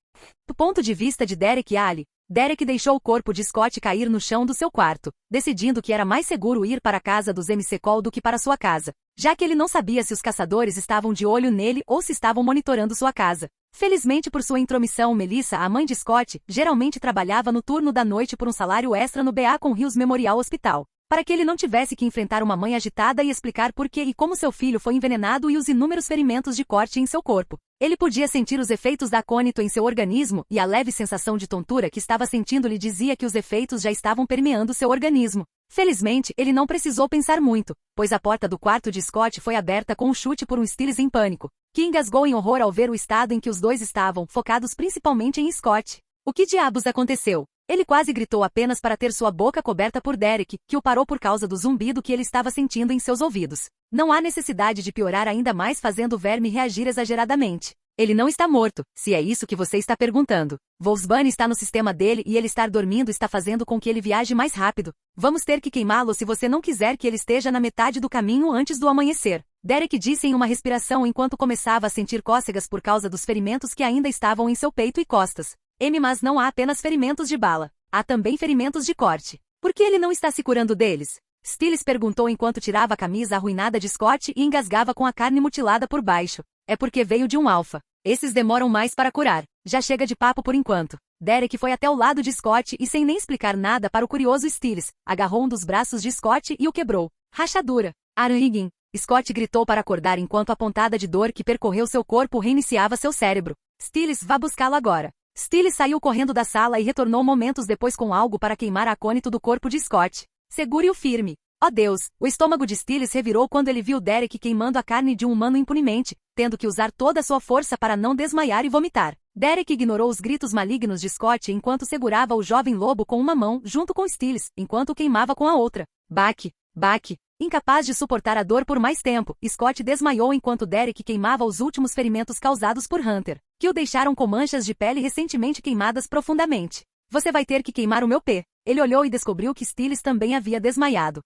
Do ponto de vista de Derek e Ali, Derek deixou o corpo de Scott cair no chão do seu quarto, decidindo que era mais seguro ir para a casa dos MC Cole do que para sua casa, já que ele não sabia se os caçadores estavam de olho nele ou se estavam monitorando sua casa. Felizmente por sua intromissão, Melissa, a mãe de Scott, geralmente trabalhava no turno da noite por um salário extra no Beacon Hills Memorial Hospital, para que ele não tivesse que enfrentar uma mãe agitada e explicar por que e como seu filho foi envenenado e os inúmeros ferimentos de corte em seu corpo. Ele podia sentir os efeitos da acônito em seu organismo e a leve sensação de tontura que estava sentindo lhe dizia que os efeitos já estavam permeando seu organismo. Felizmente, ele não precisou pensar muito, pois a porta do quarto de Scott foi aberta com um chute por um Stiles em pânico, que engasgou em horror ao ver o estado em que os dois estavam, focados principalmente em Scott. O que diabos aconteceu? Ele quase gritou apenas para ter sua boca coberta por Derek, que o parou por causa do zumbido que ele estava sentindo em seus ouvidos. Não há necessidade de piorar ainda mais fazendo o verme reagir exageradamente. Ele não está morto, se é isso que você está perguntando. Wolfsbane está no sistema dele e ele estar dormindo está fazendo com que ele viaje mais rápido. Vamos ter que queimá-lo se você não quiser que ele esteja na metade do caminho antes do amanhecer. Derek disse em uma respiração enquanto começava a sentir cócegas por causa dos ferimentos que ainda estavam em seu peito e costas. Mas não há apenas ferimentos de bala. Há também ferimentos de corte. Por que ele não está se curando deles? Stiles perguntou enquanto tirava a camisa arruinada de Scott e engasgava com a carne mutilada por baixo. É porque veio de um alfa. Esses demoram mais para curar. Já chega de papo por enquanto. Derek foi até o lado de Scott e sem nem explicar nada para o curioso Stiles, agarrou um dos braços de Scott e o quebrou. Rachadura. Arangin. Scott gritou para acordar enquanto a pontada de dor que percorreu seu corpo reiniciava seu cérebro. Stiles, vá buscá-lo agora. Stiles saiu correndo da sala e retornou momentos depois com algo para queimar a acônito do corpo de Scott. Segure-o firme. Oh Deus! O estômago de Stiles revirou quando ele viu Derek queimando a carne de um humano impunemente, tendo que usar toda a sua força para não desmaiar e vomitar. Derek ignorou os gritos malignos de Scott enquanto segurava o jovem lobo com uma mão junto com Stiles, enquanto o queimava com a outra. Baque! Baque! Incapaz de suportar a dor por mais tempo, Scott desmaiou enquanto Derek queimava os últimos ferimentos causados por Hunter, que o deixaram com manchas de pele recentemente queimadas profundamente. Você vai ter que queimar o meu pé. Ele olhou e descobriu que Stiles também havia desmaiado.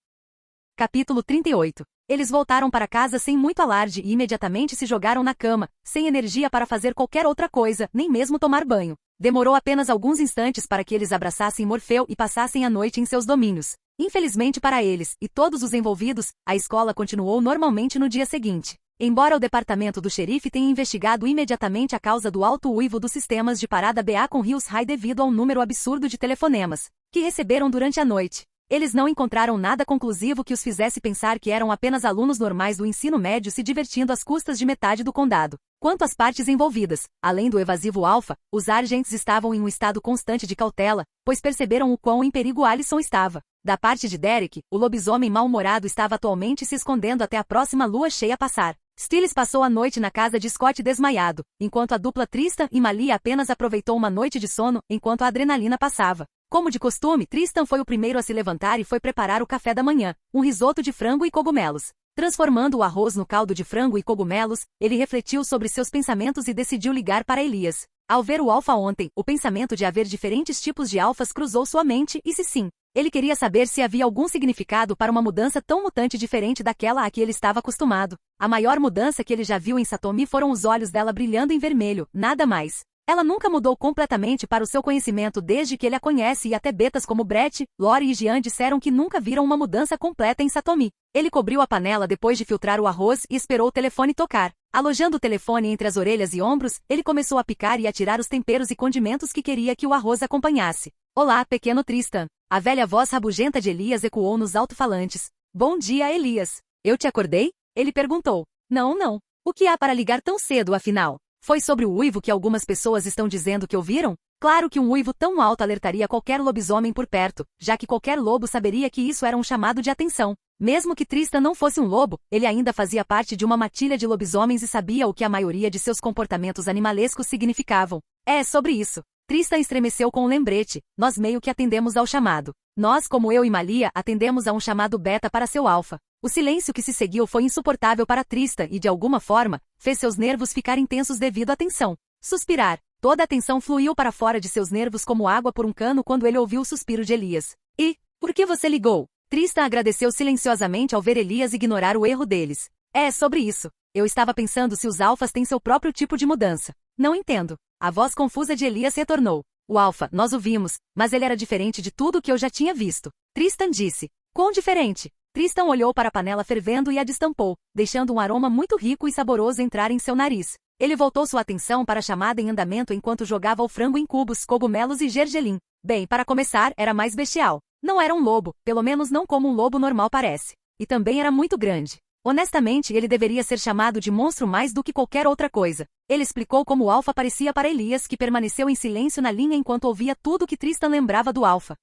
Capítulo 38. Eles voltaram para casa sem muito alarde e imediatamente se jogaram na cama, sem energia para fazer qualquer outra coisa, nem mesmo tomar banho. Demorou apenas alguns instantes para que eles abraçassem Morfeu e passassem a noite em seus domínios. Infelizmente para eles, e todos os envolvidos, a escola continuou normalmente no dia seguinte. Embora o departamento do xerife tenha investigado imediatamente a causa do alto uivo dos sistemas de parada BA com Hills High devido ao número absurdo de telefonemas que receberam durante a noite, eles não encontraram nada conclusivo que os fizesse pensar que eram apenas alunos normais do ensino médio se divertindo às custas de metade do condado. Quanto às partes envolvidas, além do evasivo Alpha, os agentes estavam em um estado constante de cautela, pois perceberam o quão em perigo Allison estava. Da parte de Derek, o lobisomem mal-humorado estava atualmente se escondendo até a próxima lua cheia passar. Stiles passou a noite na casa de Scott desmaiado, enquanto a dupla Tristan e Malia apenas aproveitou uma noite de sono enquanto a adrenalina passava. Como de costume, Tristan foi o primeiro a se levantar e foi preparar o café da manhã, um risoto de frango e cogumelos. Transformando o arroz no caldo de frango e cogumelos, ele refletiu sobre seus pensamentos e decidiu ligar para Elias. Ao ver o Alpha ontem, o pensamento de haver diferentes tipos de alfas cruzou sua mente e se sim, ele queria saber se havia algum significado para uma mudança tão mutante diferente daquela a que ele estava acostumado. A maior mudança que ele já viu em Satomi foram os olhos dela brilhando em vermelho, nada mais. Ela nunca mudou completamente para o seu conhecimento desde que ele a conhece e até betas como Brett, Lori e Jean disseram que nunca viram uma mudança completa em Satomi. Ele cobriu a panela depois de filtrar o arroz e esperou o telefone tocar. Alojando o telefone entre as orelhas e ombros, ele começou a picar e a tirar os temperos e condimentos que queria que o arroz acompanhasse. Olá, pequeno Tristan. A velha voz rabugenta de Elias ecoou nos alto-falantes. Bom dia, Elias. Eu te acordei? Ele perguntou. Não. O que há para ligar tão cedo, afinal? Foi sobre o uivo que algumas pessoas estão dizendo que ouviram? Claro que um uivo tão alto alertaria qualquer lobisomem por perto, já que qualquer lobo saberia que isso era um chamado de atenção. Mesmo que Tristan não fosse um lobo, ele ainda fazia parte de uma matilha de lobisomens e sabia o que a maioria de seus comportamentos animalescos significavam. É sobre isso. Tristan estremeceu com um lembrete. Nós meio que atendemos ao chamado. Nós, como eu e Malia, atendemos a um chamado beta para seu alfa. O silêncio que se seguiu foi insuportável para Tristan e, de alguma forma, fez seus nervos ficarem tensos devido à tensão. Suspirar. Toda a tensão fluiu para fora de seus nervos como água por um cano quando ele ouviu o suspiro de Elias. E, por que você ligou? Tristan agradeceu silenciosamente ao ver Elias ignorar o erro deles. É sobre isso. Eu estava pensando se os alfas têm seu próprio tipo de mudança. Não entendo. A voz confusa de Elias retornou. O alfa, nós o vimos, mas ele era diferente de tudo que eu já tinha visto. Tristan disse. Quão diferente? Tristan olhou para a panela fervendo e a destampou, deixando um aroma muito rico e saboroso entrar em seu nariz. Ele voltou sua atenção para a chamada em andamento enquanto jogava o frango em cubos, cogumelos e gergelim. Bem, para começar, era mais bestial. Não era um lobo, pelo menos não como um lobo normal parece. E também era muito grande. Honestamente, ele deveria ser chamado de monstro mais do que qualquer outra coisa. Ele explicou como o Alpha parecia para Elias, que permaneceu em silêncio na linha enquanto ouvia tudo que Tristan lembrava do Alpha.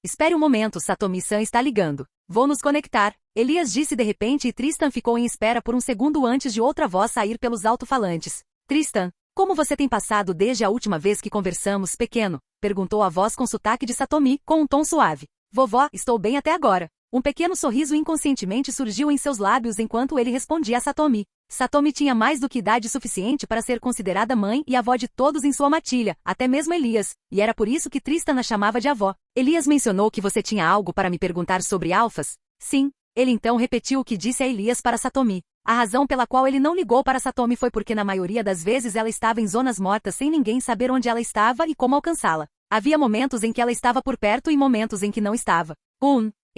Espere um momento, Satomi-san está ligando. Vou nos conectar. Elias disse de repente e Tristan ficou em espera por um segundo antes de outra voz sair pelos alto-falantes. Tristan, como você tem passado desde a última vez que conversamos, pequeno? Perguntou a voz com sotaque de Satomi, com um tom suave. Vovó, estou bem até agora. Um pequeno sorriso inconscientemente surgiu em seus lábios enquanto ele respondia a Satomi. Satomi tinha mais do que idade suficiente para ser considerada mãe e avó de todos em sua matilha, até mesmo Elias, e era por isso que Tristan a chamava de avó. Elias mencionou que você tinha algo para me perguntar sobre alfas? Sim. Ele então repetiu o que disse a Elias para Satomi. A razão pela qual ele não ligou para Satomi foi porque na maioria das vezes ela estava em zonas mortas sem ninguém saber onde ela estava e como alcançá-la. Havia momentos em que ela estava por perto e momentos em que não estava.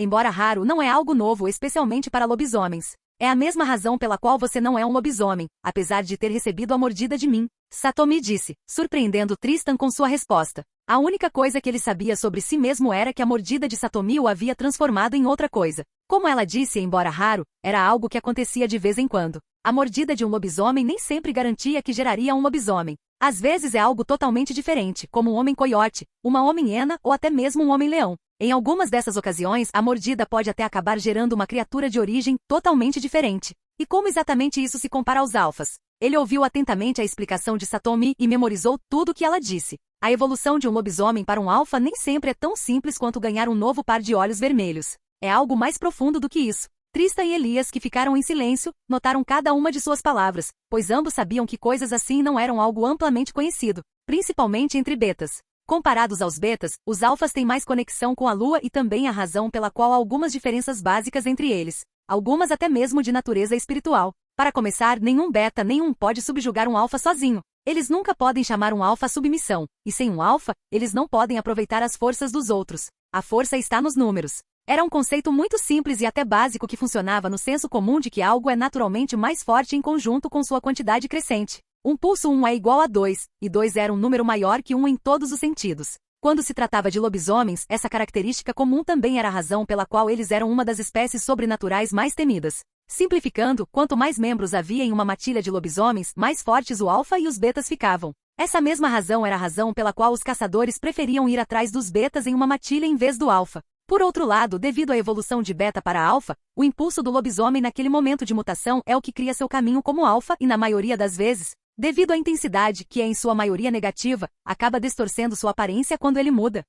Embora raro, não é algo novo, especialmente para lobisomens. É a mesma razão pela qual você não é um lobisomem, apesar de ter recebido a mordida de mim. Satomi disse, surpreendendo Tristan com sua resposta. A única coisa que ele sabia sobre si mesmo era que a mordida de Satomi o havia transformado em outra coisa. Como ela disse, embora raro, era algo que acontecia de vez em quando. A mordida de um lobisomem nem sempre garantia que geraria um lobisomem. Às vezes é algo totalmente diferente, como um homem-coiote, uma homem-hiena ou até mesmo um homem-leão. Em algumas dessas ocasiões, a mordida pode até acabar gerando uma criatura de origem totalmente diferente. E como exatamente isso se compara aos alfas? Ele ouviu atentamente a explicação de Satomi e memorizou tudo o que ela disse. A evolução de um lobisomem para um alfa nem sempre é tão simples quanto ganhar um novo par de olhos vermelhos. É algo mais profundo do que isso. Tristan e Elias, que ficaram em silêncio, notaram cada uma de suas palavras, pois ambos sabiam que coisas assim não eram algo amplamente conhecido, principalmente entre betas. Comparados aos betas, os alfas têm mais conexão com a lua e também a razão pela qual há algumas diferenças básicas entre eles, algumas até mesmo de natureza espiritual. Para começar, nenhum beta pode subjugar um alfa sozinho. Eles nunca podem chamar um alfa à submissão, e sem um alfa, eles não podem aproveitar as forças dos outros. A força está nos números. Era um conceito muito simples e até básico que funcionava no senso comum de que algo é naturalmente mais forte em conjunto com sua quantidade crescente. Um pulso 1 é igual a 2, e 2 era um número maior que 1 em todos os sentidos. Quando se tratava de lobisomens, essa característica comum também era a razão pela qual eles eram uma das espécies sobrenaturais mais temidas. Simplificando, quanto mais membros havia em uma matilha de lobisomens, mais fortes o alfa e os betas ficavam. Essa mesma razão era a razão pela qual os caçadores preferiam ir atrás dos betas em uma matilha em vez do alfa. Por outro lado, devido à evolução de beta para alfa, o impulso do lobisomem naquele momento de mutação é o que cria seu caminho como alfa e, na maioria das vezes, devido à intensidade, que é em sua maioria negativa, acaba distorcendo sua aparência quando ele muda.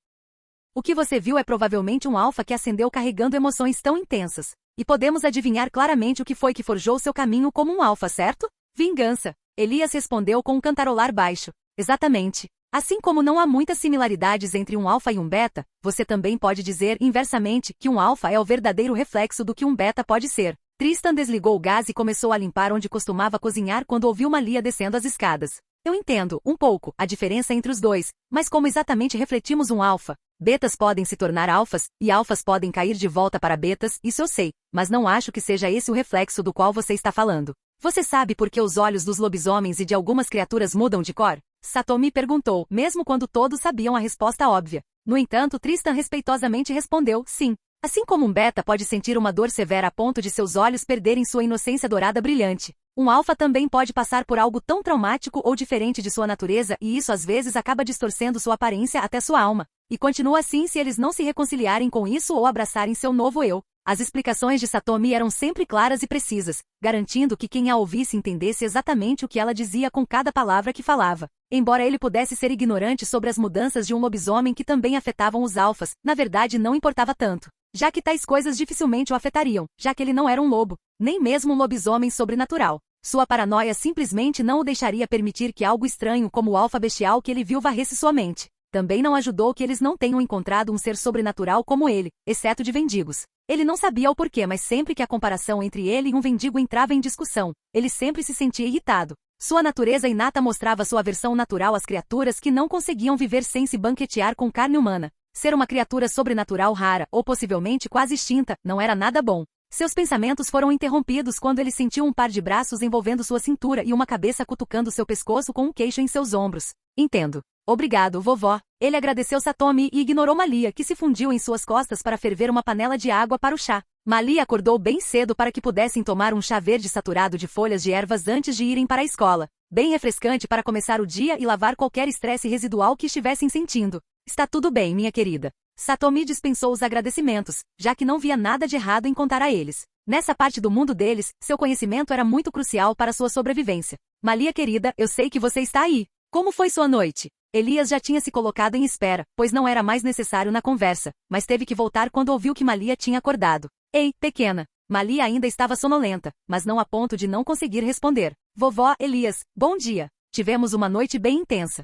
O que você viu é provavelmente um alfa que ascendeu carregando emoções tão intensas. E podemos adivinhar claramente o que foi que forjou seu caminho como um alfa, certo? Vingança. Elias respondeu com um cantarolar baixo. Exatamente. Assim como não há muitas similaridades entre um alfa e um beta, você também pode dizer, inversamente, que um alfa é o verdadeiro reflexo do que um beta pode ser. Tristan desligou o gás e começou a limpar onde costumava cozinhar quando ouviu Malia descendo as escadas. Eu entendo, um pouco, a diferença entre os dois, mas como exatamente refletimos um alfa? Betas podem se tornar alfas, e alfas podem cair de volta para betas, isso eu sei, mas não acho que seja esse o reflexo do qual você está falando. Você sabe por que os olhos dos lobisomens e de algumas criaturas mudam de cor? Satomi perguntou, mesmo quando todos sabiam a resposta óbvia. No entanto, Tristan respeitosamente respondeu, sim. Assim como um beta pode sentir uma dor severa a ponto de seus olhos perderem sua inocência dourada brilhante, um alfa também pode passar por algo tão traumático ou diferente de sua natureza e isso às vezes acaba distorcendo sua aparência até sua alma. E continua assim se eles não se reconciliarem com isso ou abraçarem seu novo eu. As explicações de Satomi eram sempre claras e precisas, garantindo que quem a ouvisse entendesse exatamente o que ela dizia com cada palavra que falava. Embora ele pudesse ser ignorante sobre as mudanças de um lobisomem que também afetavam os alfas, na verdade não importava tanto, já que tais coisas dificilmente o afetariam, já que ele não era um lobo, nem mesmo um lobisomem sobrenatural. Sua paranoia simplesmente não o deixaria permitir que algo estranho como o alfa bestial que ele viu varresse sua mente. Também não ajudou que eles não tenham encontrado um ser sobrenatural como ele, exceto de mendigos. Ele não sabia o porquê, mas sempre que a comparação entre ele e um mendigo entrava em discussão, ele sempre se sentia irritado. Sua natureza inata mostrava sua aversão natural às criaturas que não conseguiam viver sem se banquetear com carne humana. Ser uma criatura sobrenatural rara, ou possivelmente quase extinta, não era nada bom. Seus pensamentos foram interrompidos quando ele sentiu um par de braços envolvendo sua cintura e uma cabeça cutucando seu pescoço com um queixo em seus ombros. Entendo. Obrigado, vovó. Ele agradeceu Satomi e ignorou Malia, que se fundiu em suas costas para ferver uma panela de água para o chá. Malia acordou bem cedo para que pudessem tomar um chá verde saturado de folhas de ervas antes de irem para a escola. Bem refrescante para começar o dia e lavar qualquer estresse residual que estivessem sentindo. Está tudo bem, minha querida. Satomi dispensou os agradecimentos, já que não via nada de errado em contar a eles. Nessa parte do mundo deles, seu conhecimento era muito crucial para sua sobrevivência. Malia querida, eu sei que você está aí. Como foi sua noite? Elias já tinha se colocado em espera, pois não era mais necessário na conversa, mas teve que voltar quando ouviu que Malia tinha acordado. Ei, pequena. Malia ainda estava sonolenta, mas não a ponto de não conseguir responder. Vovó, Elias, bom dia. Tivemos uma noite bem intensa.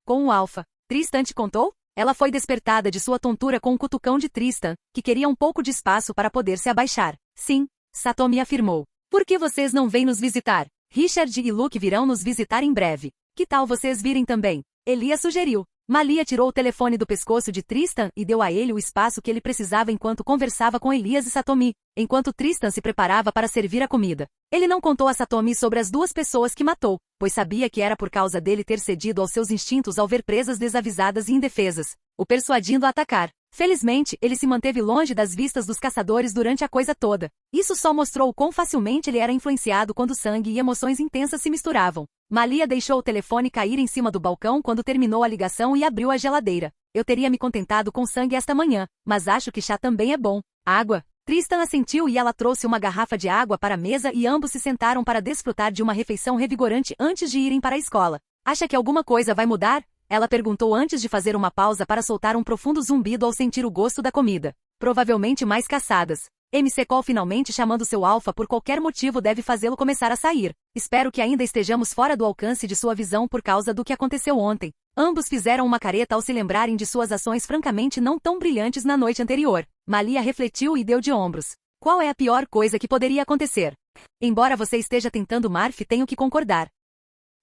Com o alfa. Tristan te contou? Ela foi despertada de sua tontura com um cutucão de Tristan, que queria um pouco de espaço para poder se abaixar. Sim, Satomi afirmou. Por que vocês não vêm nos visitar? Richard e Luke virão nos visitar em breve. Que tal vocês virem também? Elias sugeriu. Malia tirou o telefone do pescoço de Tristan e deu a ele o espaço que ele precisava enquanto conversava com Elias e Satomi, enquanto Tristan se preparava para servir a comida. Ele não contou a Satomi sobre as duas pessoas que matou, pois sabia que era por causa dele ter cedido aos seus instintos ao ver presas desavisadas e indefesas, o persuadindo a atacar. Felizmente, ele se manteve longe das vistas dos caçadores durante a coisa toda. Isso só mostrou o quão facilmente ele era influenciado quando sangue e emoções intensas se misturavam. Malia deixou o telefone cair em cima do balcão quando terminou a ligação e abriu a geladeira. Eu teria me contentado com sangue esta manhã, mas acho que chá também é bom. Água? Tristan assentiu e ela trouxe uma garrafa de água para a mesa e ambos se sentaram para desfrutar de uma refeição revigorante antes de irem para a escola. Acha que alguma coisa vai mudar? Ela perguntou antes de fazer uma pausa para soltar um profundo zumbido ao sentir o gosto da comida. Provavelmente mais caçadas. MC Cole finalmente chamando seu alfa por qualquer motivo deve fazê-lo começar a sair. Espero que ainda estejamos fora do alcance de sua visão por causa do que aconteceu ontem. Ambos fizeram uma careta ao se lembrarem de suas ações francamente não tão brilhantes na noite anterior. Malia refletiu e deu de ombros. Qual é a pior coisa que poderia acontecer? Embora você esteja tentando Marf, tenho que concordar.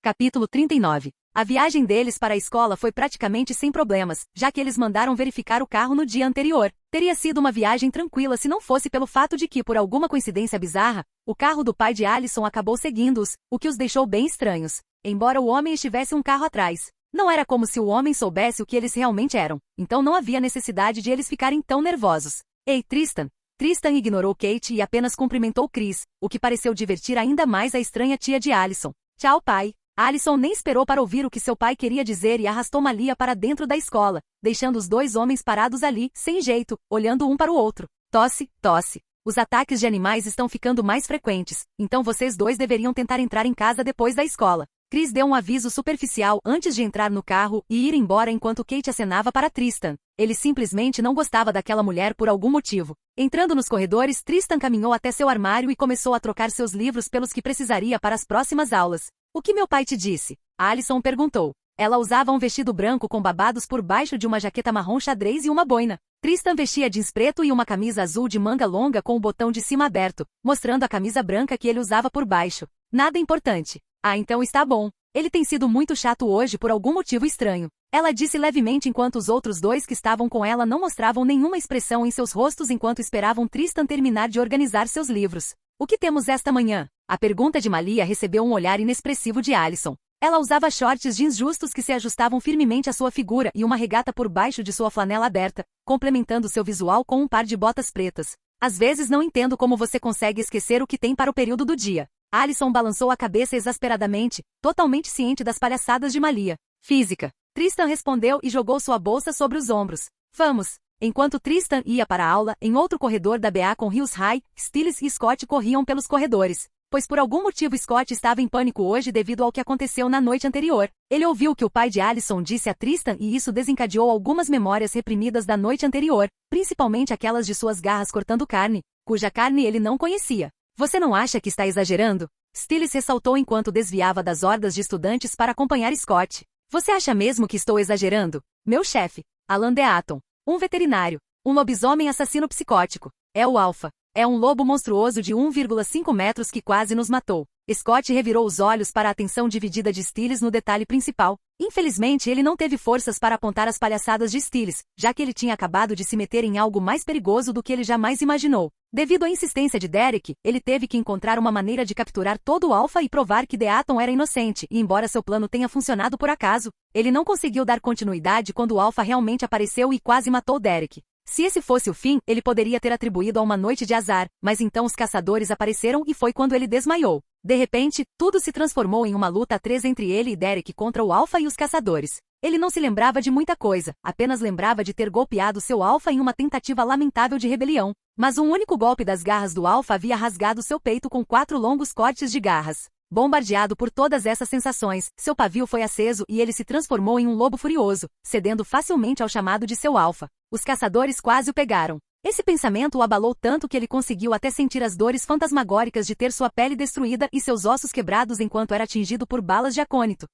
Capítulo 39. A viagem deles para a escola foi praticamente sem problemas, já que eles mandaram verificar o carro no dia anterior. Teria sido uma viagem tranquila se não fosse pelo fato de que, por alguma coincidência bizarra, o carro do pai de Allison acabou seguindo-os, o que os deixou bem estranhos. Embora o homem estivesse um carro atrás, não era como se o homem soubesse o que eles realmente eram, então não havia necessidade de eles ficarem tão nervosos. Ei, Tristan! Tristan ignorou Kate e apenas cumprimentou Chris, o que pareceu divertir ainda mais a estranha tia de Allison. Tchau, pai! Allison nem esperou para ouvir o que seu pai queria dizer e arrastou Malia para dentro da escola, deixando os dois homens parados ali, sem jeito, olhando um para o outro. Tosse, tosse. Os ataques de animais estão ficando mais frequentes, então vocês dois deveriam tentar entrar em casa depois da escola. Chris deu um aviso superficial antes de entrar no carro e ir embora enquanto Kate acenava para Tristan. Ele simplesmente não gostava daquela mulher por algum motivo. Entrando nos corredores, Tristan caminhou até seu armário e começou a trocar seus livros pelos que precisaria para as próximas aulas. O que meu pai te disse? Allison perguntou. Ela usava um vestido branco com babados por baixo de uma jaqueta marrom xadrez e uma boina. Tristan vestia jeans preto e uma camisa azul de manga longa com o botão de cima aberto, mostrando a camisa branca que ele usava por baixo. Nada importante. Ah, então está bom. Ele tem sido muito chato hoje por algum motivo estranho. Ela disse levemente enquanto os outros dois que estavam com ela não mostravam nenhuma expressão em seus rostos enquanto esperavam Tristan terminar de organizar seus livros. O que temos esta manhã? A pergunta de Malia recebeu um olhar inexpressivo de Allison. Ela usava shorts jeans justos que se ajustavam firmemente à sua figura e uma regata por baixo de sua flanela aberta, complementando seu visual com um par de botas pretas. Às vezes não entendo como você consegue esquecer o que tem para o período do dia. Allison balançou a cabeça exasperadamente, totalmente ciente das palhaçadas de Malia. Física. Tristan respondeu e jogou sua bolsa sobre os ombros. Vamos. Enquanto Tristan ia para a aula, em outro corredor da BA com Hills High, Stiles e Scott corriam pelos corredores. Pois por algum motivo Scott estava em pânico hoje devido ao que aconteceu na noite anterior. Ele ouviu o que o pai de Allison disse a Tristan e isso desencadeou algumas memórias reprimidas da noite anterior, principalmente aquelas de suas garras cortando carne, cuja carne ele não conhecia. Você não acha que está exagerando? Stiles ressaltou enquanto desviava das hordas de estudantes para acompanhar Scott. Você acha mesmo que estou exagerando? Meu chefe, Alan Deaton. Um veterinário. Um lobisomem assassino psicótico. É o Alpha. É um lobo monstruoso de 1,5 metros que quase nos matou. Scott revirou os olhos para a atenção dividida de Stiles no detalhe principal. Infelizmente ele não teve forças para apontar as palhaçadas de Stiles, já que ele tinha acabado de se meter em algo mais perigoso do que ele jamais imaginou. Devido à insistência de Derek, ele teve que encontrar uma maneira de capturar todo o Alpha e provar que Deaton era inocente, e embora seu plano tenha funcionado por acaso, ele não conseguiu dar continuidade quando o Alpha realmente apareceu e quase matou Derek. Se esse fosse o fim, ele poderia ter atribuído a uma noite de azar, mas então os caçadores apareceram e foi quando ele desmaiou. De repente, tudo se transformou em uma luta a três entre ele e Derek contra o Alpha e os caçadores. Ele não se lembrava de muita coisa, apenas lembrava de ter golpeado seu Alpha em uma tentativa lamentável de rebelião. Mas um único golpe das garras do Alpha havia rasgado seu peito com 4 longos cortes de garras. Bombardeado por todas essas sensações, seu pavio foi aceso e ele se transformou em um lobo furioso, cedendo facilmente ao chamado de seu Alpha. Os caçadores quase o pegaram. Esse pensamento o abalou tanto que ele conseguiu até sentir as dores fantasmagóricas de ter sua pele destruída e seus ossos quebrados enquanto era atingido por balas de acônito.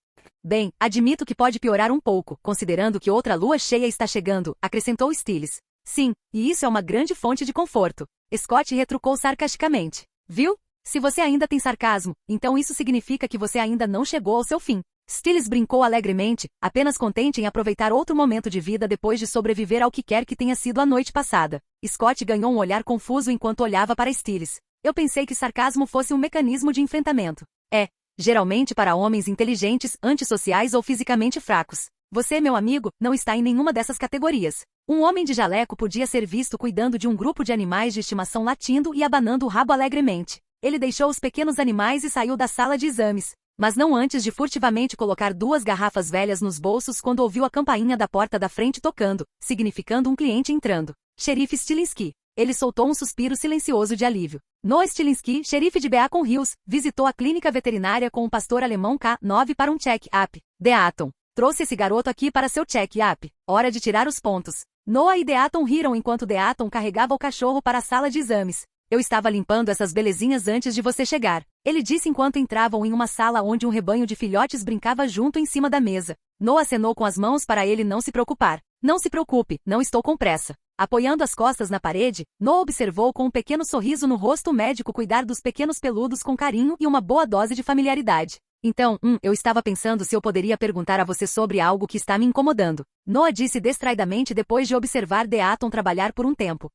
Bem, admito que pode piorar um pouco, considerando que outra lua cheia está chegando, acrescentou Stiles. Sim, e isso é uma grande fonte de conforto. Scott retrucou sarcasticamente. Viu? Se você ainda tem sarcasmo, então isso significa que você ainda não chegou ao seu fim. Stiles brincou alegremente, apenas contente em aproveitar outro momento de vida depois de sobreviver ao que quer que tenha sido a noite passada. Scott ganhou um olhar confuso enquanto olhava para Stiles. Eu pensei que sarcasmo fosse um mecanismo de enfrentamento. É, geralmente para homens inteligentes, antissociais ou fisicamente fracos. Você, meu amigo, não está em nenhuma dessas categorias. Um homem de jaleco podia ser visto cuidando de um grupo de animais de estimação latindo e abanando o rabo alegremente. Ele deixou os pequenos animais e saiu da sala de exames, mas não antes de furtivamente colocar 2 garrafas velhas nos bolsos quando ouviu a campainha da porta da frente tocando, significando um cliente entrando. Xerife Stilinski. Ele soltou um suspiro silencioso de alívio. Noah Stilinski, xerife de Beacon Hills, visitou a clínica veterinária com o pastor alemão K9 para um check-up. Deaton. Trouxe esse garoto aqui para seu check-up. Hora de tirar os pontos. Noah e Deaton riram enquanto Deaton carregava o cachorro para a sala de exames. Eu estava limpando essas belezinhas antes de você chegar. Ele disse enquanto entravam em uma sala onde um rebanho de filhotes brincava junto em cima da mesa. Noah acenou com as mãos para ele não se preocupar. Não se preocupe, não estou com pressa. Apoiando as costas na parede, Noah observou com um pequeno sorriso no rosto o médico cuidar dos pequenos peludos com carinho e uma boa dose de familiaridade. Então, eu estava pensando se eu poderia perguntar a você sobre algo que está me incomodando. Noah disse distraidamente depois de observar Deaton trabalhar por um tempo.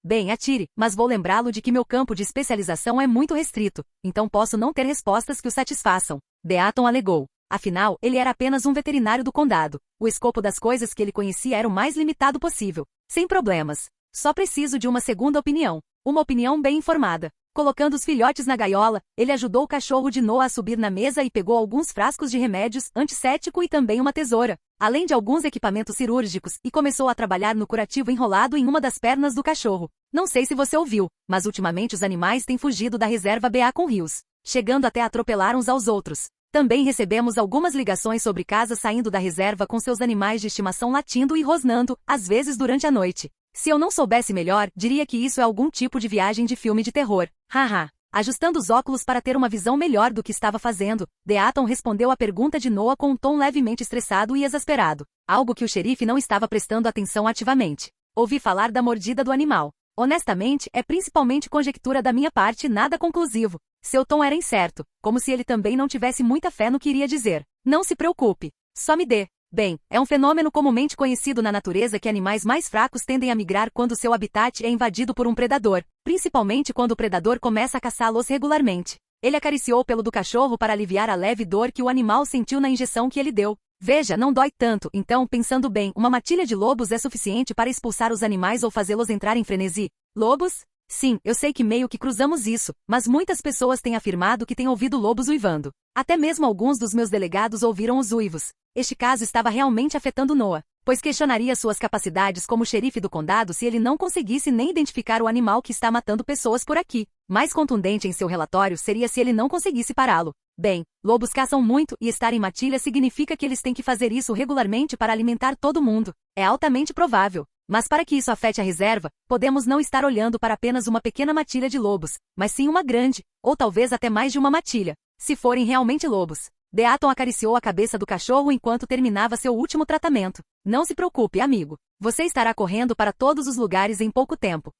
Bem, atire, mas vou lembrá-lo de que meu campo de especialização é muito restrito, então posso não ter respostas que o satisfaçam. Deaton alegou. Afinal, ele era apenas um veterinário do condado. O escopo das coisas que ele conhecia era o mais limitado possível. Sem problemas. Só preciso de uma segunda opinião. Uma opinião bem informada. Colocando os filhotes na gaiola, ele ajudou o cachorro de Noah a subir na mesa e pegou alguns frascos de remédios, antisséptico e também uma tesoura, além de alguns equipamentos cirúrgicos, e começou a trabalhar no curativo enrolado em uma das pernas do cachorro. Não sei se você ouviu, mas ultimamente os animais têm fugido da reserva Beacon Hills, chegando até a atropelar uns aos outros. Também recebemos algumas ligações sobre casas saindo da reserva com seus animais de estimação latindo e rosnando, às vezes durante a noite. Se eu não soubesse melhor, diria que isso é algum tipo de viagem de filme de terror. Haha. Ajustando os óculos para ter uma visão melhor do que estava fazendo, Deaton respondeu à pergunta de Noah com um tom levemente estressado e exasperado. Algo que o xerife não estava prestando atenção ativamente. Ouvi falar da mordida do animal. Honestamente, é principalmente conjectura da minha parte, nada conclusivo. Seu tom era incerto, como se ele também não tivesse muita fé no que iria dizer. Não se preocupe. Só me dê. Bem, é um fenômeno comumente conhecido na natureza que animais mais fracos tendem a migrar quando seu habitat é invadido por um predador, principalmente quando o predador começa a caçá-los regularmente. Ele acariciou o pelo do cachorro para aliviar a leve dor que o animal sentiu na injeção que ele deu. Veja, não dói tanto, então, pensando bem, uma matilha de lobos é suficiente para expulsar os animais ou fazê-los entrar em frenesi. Lobos? Sim, eu sei que meio que cruzamos isso, mas muitas pessoas têm afirmado que têm ouvido lobos uivando. Até mesmo alguns dos meus delegados ouviram os uivos. Este caso estava realmente afetando Noah, pois questionaria suas capacidades como xerife do condado se ele não conseguisse nem identificar o animal que está matando pessoas por aqui. Mais contundente em seu relatório seria se ele não conseguisse pará-lo. Bem, lobos caçam muito e estar em matilha significa que eles têm que fazer isso regularmente para alimentar todo mundo. É altamente provável. Mas para que isso afete a reserva, podemos não estar olhando para apenas uma pequena matilha de lobos, mas sim uma grande, ou talvez até mais de uma matilha, se forem realmente lobos. Deaton acariciou a cabeça do cachorro enquanto terminava seu último tratamento. Não se preocupe, amigo. Você estará correndo para todos os lugares em pouco tempo.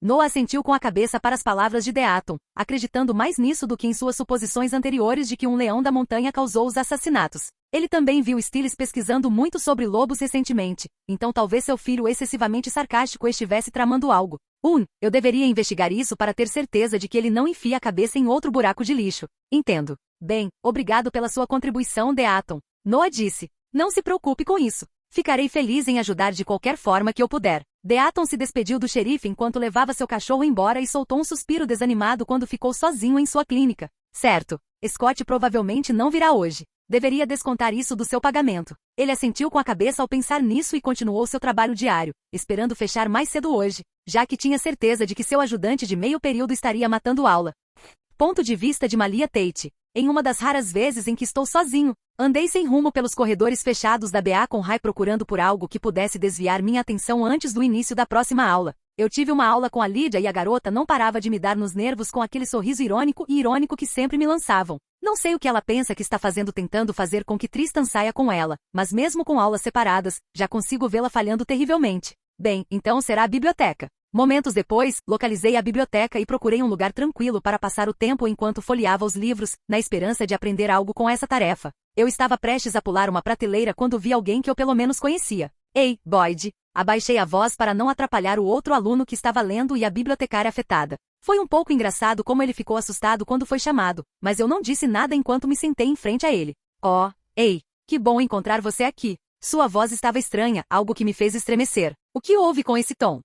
Noah assentiu com a cabeça para as palavras de Deaton, acreditando mais nisso do que em suas suposições anteriores de que um leão da montanha causou os assassinatos. Ele também viu Stiles pesquisando muito sobre lobos recentemente, então talvez seu filho excessivamente sarcástico estivesse tramando algo. Eu deveria investigar isso para ter certeza de que ele não enfia a cabeça em outro buraco de lixo. Entendo. Bem, obrigado pela sua contribuição, Deaton. Noah disse. Não se preocupe com isso. Ficarei feliz em ajudar de qualquer forma que eu puder. Deaton se despediu do xerife enquanto levava seu cachorro embora e soltou um suspiro desanimado quando ficou sozinho em sua clínica. Certo. Scott provavelmente não virá hoje. Deveria descontar isso do seu pagamento. Ele assentiu com a cabeça ao pensar nisso e continuou seu trabalho diário, esperando fechar mais cedo hoje, já que tinha certeza de que seu ajudante de meio período estaria matando aula. Ponto de vista de Malia Tate. Em uma das raras vezes em que estou sozinho, andei sem rumo pelos corredores fechados da Beacon High procurando por algo que pudesse desviar minha atenção antes do início da próxima aula. Eu tive uma aula com a Lydia e a garota não parava de me dar nos nervos com aquele sorriso irônico que sempre me lançavam. Não sei o que ela pensa que está fazendo tentando fazer com que Tristan saia com ela, mas mesmo com aulas separadas, já consigo vê-la falhando terrivelmente. Bem, então será a biblioteca. Momentos depois, localizei a biblioteca e procurei um lugar tranquilo para passar o tempo enquanto folheava os livros, na esperança de aprender algo com essa tarefa. Eu estava prestes a pular uma prateleira quando vi alguém que eu pelo menos conhecia. Ei, Boyd! Abaixei a voz para não atrapalhar o outro aluno que estava lendo e a bibliotecária afetada. Foi um pouco engraçado como ele ficou assustado quando foi chamado, mas eu não disse nada enquanto me sentei em frente a ele. Ei, que bom encontrar você aqui. Sua voz estava estranha, algo que me fez estremecer. O que houve com esse tom?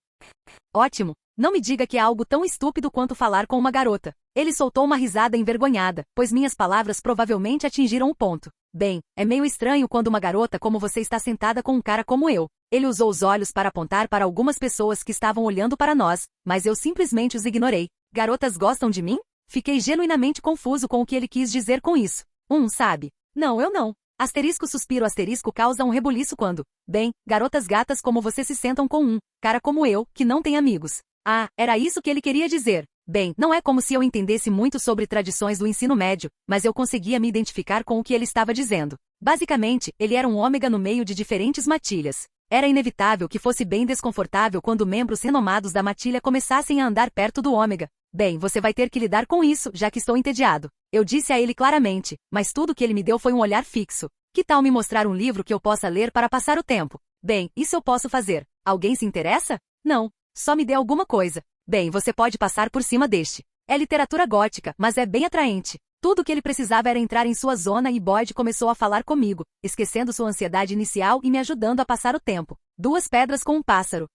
Ótimo. Não me diga que é algo tão estúpido quanto falar com uma garota. Ele soltou uma risada envergonhada, pois minhas palavras provavelmente atingiram o ponto. Bem, é meio estranho quando uma garota como você está sentada com um cara como eu. Ele usou os olhos para apontar para algumas pessoas que estavam olhando para nós, mas eu simplesmente os ignorei. Garotas gostam de mim? Fiquei genuinamente confuso com o que ele quis dizer com isso. Sabe? Não, eu não. Asterisco suspiro asterisco causa um rebuliço quando, bem, garotas gatas como você se sentam com um cara como eu, que não tem amigos. Ah, era isso que ele queria dizer. Bem, não é como se eu entendesse muito sobre tradições do ensino médio, mas eu conseguia me identificar com o que ele estava dizendo. Basicamente, ele era um ômega no meio de diferentes matilhas. Era inevitável que fosse bem desconfortável quando membros renomados da matilha começassem a andar perto do ômega. Bem, você vai ter que lidar com isso, já que estou entediado. Eu disse a ele claramente, mas tudo que ele me deu foi um olhar fixo. Que tal me mostrar um livro que eu possa ler para passar o tempo? Bem, isso eu posso fazer. Alguém se interessa? Não. Só me dê alguma coisa. Bem, você pode passar por cima deste. É literatura gótica, mas é bem atraente. Tudo o que ele precisava era entrar em sua zona e Boyd começou a falar comigo, esquecendo sua ansiedade inicial e me ajudando a passar o tempo. 2 pedras com um pássaro.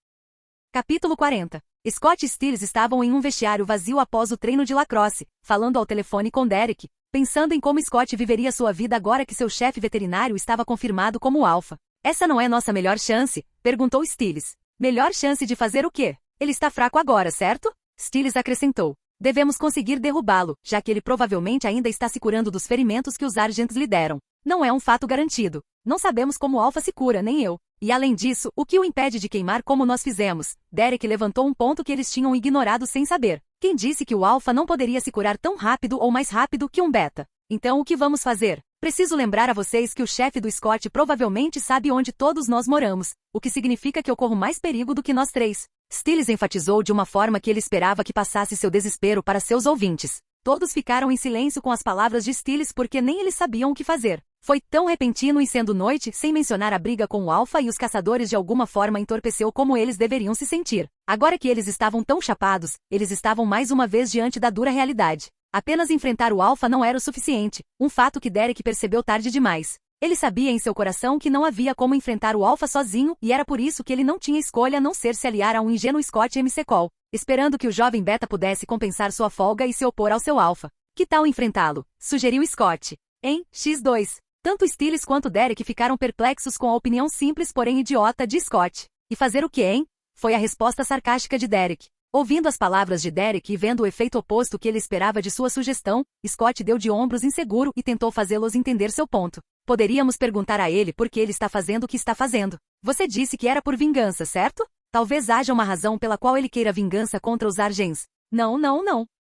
Capítulo 40. Scott e Stiles estavam em um vestiário vazio após o treino de lacrosse, falando ao telefone com Derek, pensando em como Scott viveria sua vida agora que seu chefe veterinário estava confirmado como alfa. Essa não é nossa melhor chance? Perguntou Stiles. Melhor chance de fazer o quê? Ele está fraco agora, certo? Stiles acrescentou. Devemos conseguir derrubá-lo, já que ele provavelmente ainda está se curando dos ferimentos que os Argents lhe deram. Não é um fato garantido. Não sabemos como Alpha se cura, nem eu. E além disso, o que o impede de queimar como nós fizemos? Derek levantou um ponto que eles tinham ignorado sem saber. Quem disse que o Alpha não poderia se curar tão rápido ou mais rápido que um Beta? Então o que vamos fazer? Preciso lembrar a vocês que o chefe do Scott provavelmente sabe onde todos nós moramos, o que significa que eu corro mais perigo do que nós 3. Stiles enfatizou de uma forma que ele esperava que passasse seu desespero para seus ouvintes. Todos ficaram em silêncio com as palavras de Stiles porque nem eles sabiam o que fazer. Foi tão repentino e sendo noite, sem mencionar a briga com o Alpha e os caçadores de alguma forma entorpeceu como eles deveriam se sentir. Agora que eles estavam tão chapados, eles estavam mais uma vez diante da dura realidade. Apenas enfrentar o Alpha não era o suficiente, um fato que Derek percebeu tarde demais. Ele sabia em seu coração que não havia como enfrentar o Alpha sozinho e era por isso que ele não tinha escolha a não ser se aliar a um ingênuo Scott McCall, esperando que o jovem Beta pudesse compensar sua folga e se opor ao seu Alpha. Que tal enfrentá-lo? Sugeriu Scott. Em X2. Tanto Stiles quanto Derek ficaram perplexos com a opinião simples porém idiota de Scott. E fazer o que, hein? Foi a resposta sarcástica de Derek. Ouvindo as palavras de Derek e vendo o efeito oposto que ele esperava de sua sugestão, Scott deu de ombros inseguro e tentou fazê-los entender seu ponto. Poderíamos perguntar a ele por que ele está fazendo o que está fazendo. Você disse que era por vingança, certo? Talvez haja uma razão pela qual ele queira vingança contra os Argents. Não.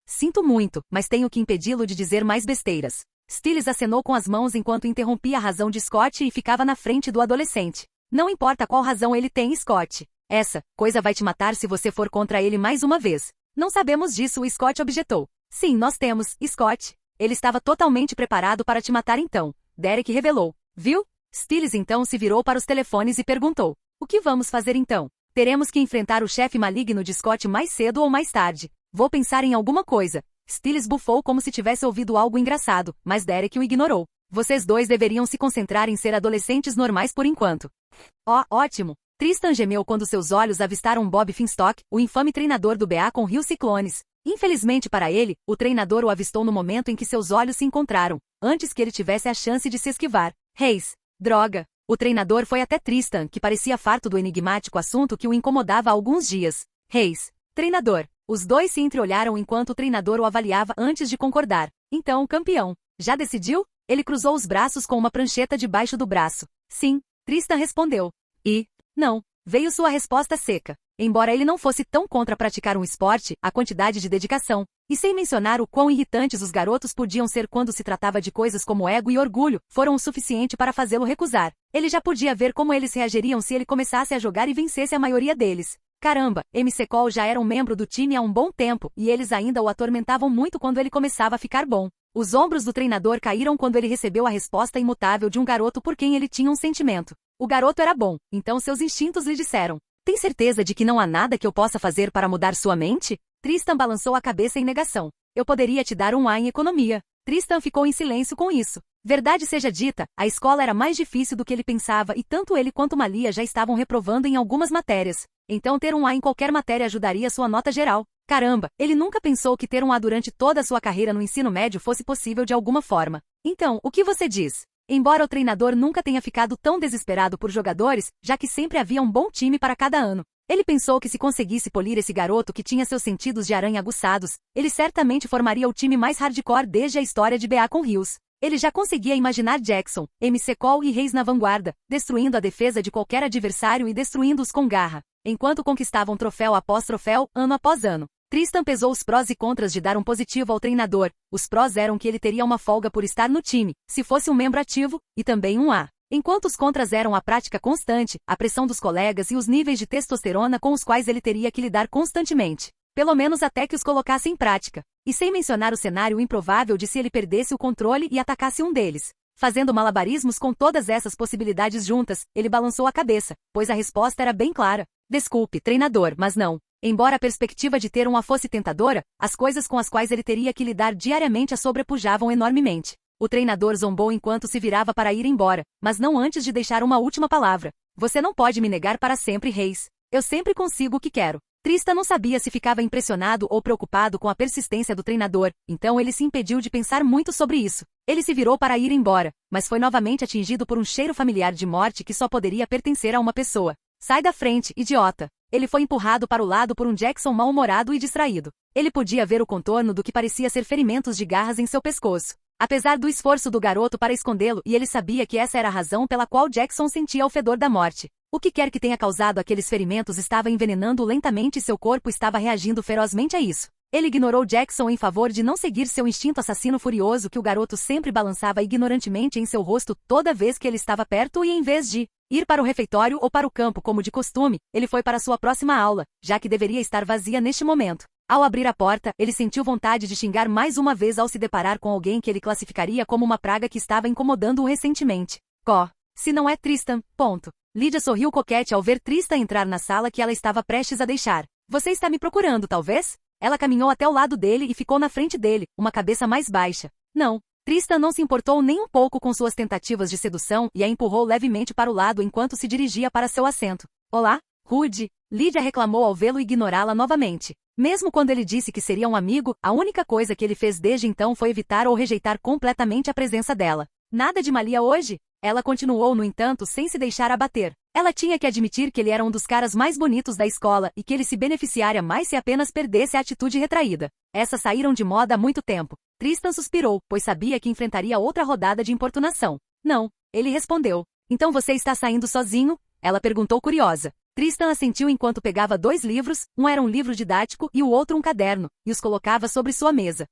Sinto muito, mas tenho que impedi-lo de dizer mais besteiras. Stiles acenou com as mãos enquanto interrompia a razão de Scott e ficava na frente do adolescente. Não importa qual razão ele tem, Scott. Essa coisa vai te matar se você for contra ele mais uma vez. Não sabemos disso, Scott objetou. Sim, nós temos, Scott. Ele estava totalmente preparado para te matar então. Derek revelou. Viu? Stiles então se virou para os telefones e perguntou. O que vamos fazer então? Teremos que enfrentar o chefe maligno de Scott mais cedo ou mais tarde. Vou pensar em alguma coisa. Stiles bufou como se tivesse ouvido algo engraçado, mas Derek o ignorou. Vocês dois deveriam se concentrar em ser adolescentes normais por enquanto. Oh, ótimo. Tristan gemeu quando seus olhos avistaram Bob Finstock, o infame treinador do BA com Rio Ciclones. Infelizmente para ele, o treinador o avistou no momento em que seus olhos se encontraram, antes que ele tivesse a chance de se esquivar. Reis. Droga. O treinador foi até Tristan, que parecia farto do enigmático assunto que o incomodava há alguns dias. Reis. Treinador. Os dois se entreolharam enquanto o treinador o avaliava antes de concordar. Então, campeão. Já decidiu? Ele cruzou os braços com uma prancheta debaixo do braço. Sim. Tristan respondeu. E... Não, veio sua resposta seca. Embora ele não fosse tão contra praticar um esporte, a quantidade de dedicação, e sem mencionar o quão irritantes os garotos podiam ser quando se tratava de coisas como ego e orgulho, foram o suficiente para fazê-lo recusar. Ele já podia ver como eles reagiriam se ele começasse a jogar e vencesse a maioria deles. Caramba, McCall já era um membro do time há um bom tempo, e eles ainda o atormentavam muito quando ele começava a ficar bom. Os ombros do treinador caíram quando ele recebeu a resposta imutável de um garoto por quem ele tinha um sentimento. O garoto era bom, então seus instintos lhe disseram. Tem certeza de que não há nada que eu possa fazer para mudar sua mente? Tristan balançou a cabeça em negação. Eu poderia te dar um A em economia. Tristan ficou em silêncio com isso. Verdade seja dita, a escola era mais difícil do que ele pensava e tanto ele quanto Malia já estavam reprovando em algumas matérias. Então ter um A em qualquer matéria ajudaria sua nota geral. Caramba, ele nunca pensou que ter um A durante toda a sua carreira no ensino médio fosse possível de alguma forma. Então, o que você diz? Embora o treinador nunca tenha ficado tão desesperado por jogadores, já que sempre havia um bom time para cada ano. Ele pensou que se conseguisse polir esse garoto que tinha seus sentidos de aranha aguçados, ele certamente formaria o time mais hardcore desde a história de Beacon Hills. Ele já conseguia imaginar Jackson, MC Cole e Reis na vanguarda, destruindo a defesa de qualquer adversário e destruindo-os com garra, enquanto conquistavam troféu após troféu, ano após ano. Tristan pesou os prós e contras de dar um positivo ao treinador. Os prós eram que ele teria uma folga por estar no time, se fosse um membro ativo, e também um A. Enquanto os contras eram a prática constante, a pressão dos colegas e os níveis de testosterona com os quais ele teria que lidar constantemente. Pelo menos até que os colocasse em prática. E sem mencionar o cenário improvável de se ele perdesse o controle e atacasse um deles. Fazendo malabarismos com todas essas possibilidades juntas, ele balançou a cabeça, pois a resposta era bem clara. Desculpe, treinador, mas não. Embora a perspectiva de ter um A fosse tentadora, as coisas com as quais ele teria que lidar diariamente a sobrepujavam enormemente. O treinador zombou enquanto se virava para ir embora, mas não antes de deixar uma última palavra. Você não pode me negar para sempre, Reis. Eu sempre consigo o que quero. Tristan não sabia se ficava impressionado ou preocupado com a persistência do treinador, então ele se impediu de pensar muito sobre isso. Ele se virou para ir embora, mas foi novamente atingido por um cheiro familiar de morte que só poderia pertencer a uma pessoa. Sai da frente, idiota! Ele foi empurrado para o lado por um Jackson mal-humorado e distraído. Ele podia ver o contorno do que parecia ser ferimentos de garras em seu pescoço. Apesar do esforço do garoto para escondê-lo, e ele sabia que essa era a razão pela qual Jackson sentia o fedor da morte. O que quer que tenha causado aqueles ferimentos estava envenenando lentamente e seu corpo estava reagindo ferozmente a isso. Ele ignorou Jackson em favor de não seguir seu instinto assassino furioso que o garoto sempre balançava ignorantemente em seu rosto toda vez que ele estava perto e em vez de ir para o refeitório ou para o campo como de costume, ele foi para sua próxima aula, já que deveria estar vazia neste momento. Ao abrir a porta, ele sentiu vontade de xingar mais uma vez ao se deparar com alguém que ele classificaria como uma praga que estava incomodando-o recentemente. Se não é Tristan, ponto. Lydia sorriu coquete ao ver Tristan entrar na sala que ela estava prestes a deixar. Você está me procurando, talvez? Ela caminhou até o lado dele e ficou na frente dele, uma cabeça mais baixa. Não. Tristan não se importou nem um pouco com suas tentativas de sedução e a empurrou levemente para o lado enquanto se dirigia para seu assento. Olá, Rude. Lydia reclamou ao vê-lo ignorá-la novamente. Mesmo quando ele disse que seria um amigo, a única coisa que ele fez desde então foi evitar ou rejeitar completamente a presença dela. Nada de Malia hoje? Ela continuou, no entanto, sem se deixar abater. Ela tinha que admitir que ele era um dos caras mais bonitos da escola e que ele se beneficiaria mais se apenas perdesse a atitude retraída. Essas saíram de moda há muito tempo. Tristan suspirou, pois sabia que enfrentaria outra rodada de importunação. Não, ele respondeu. Então você está saindo sozinho? Ela perguntou curiosa. Tristan assentiu enquanto pegava 2 livros, um era um livro didático e o outro um caderno, e os colocava sobre sua mesa.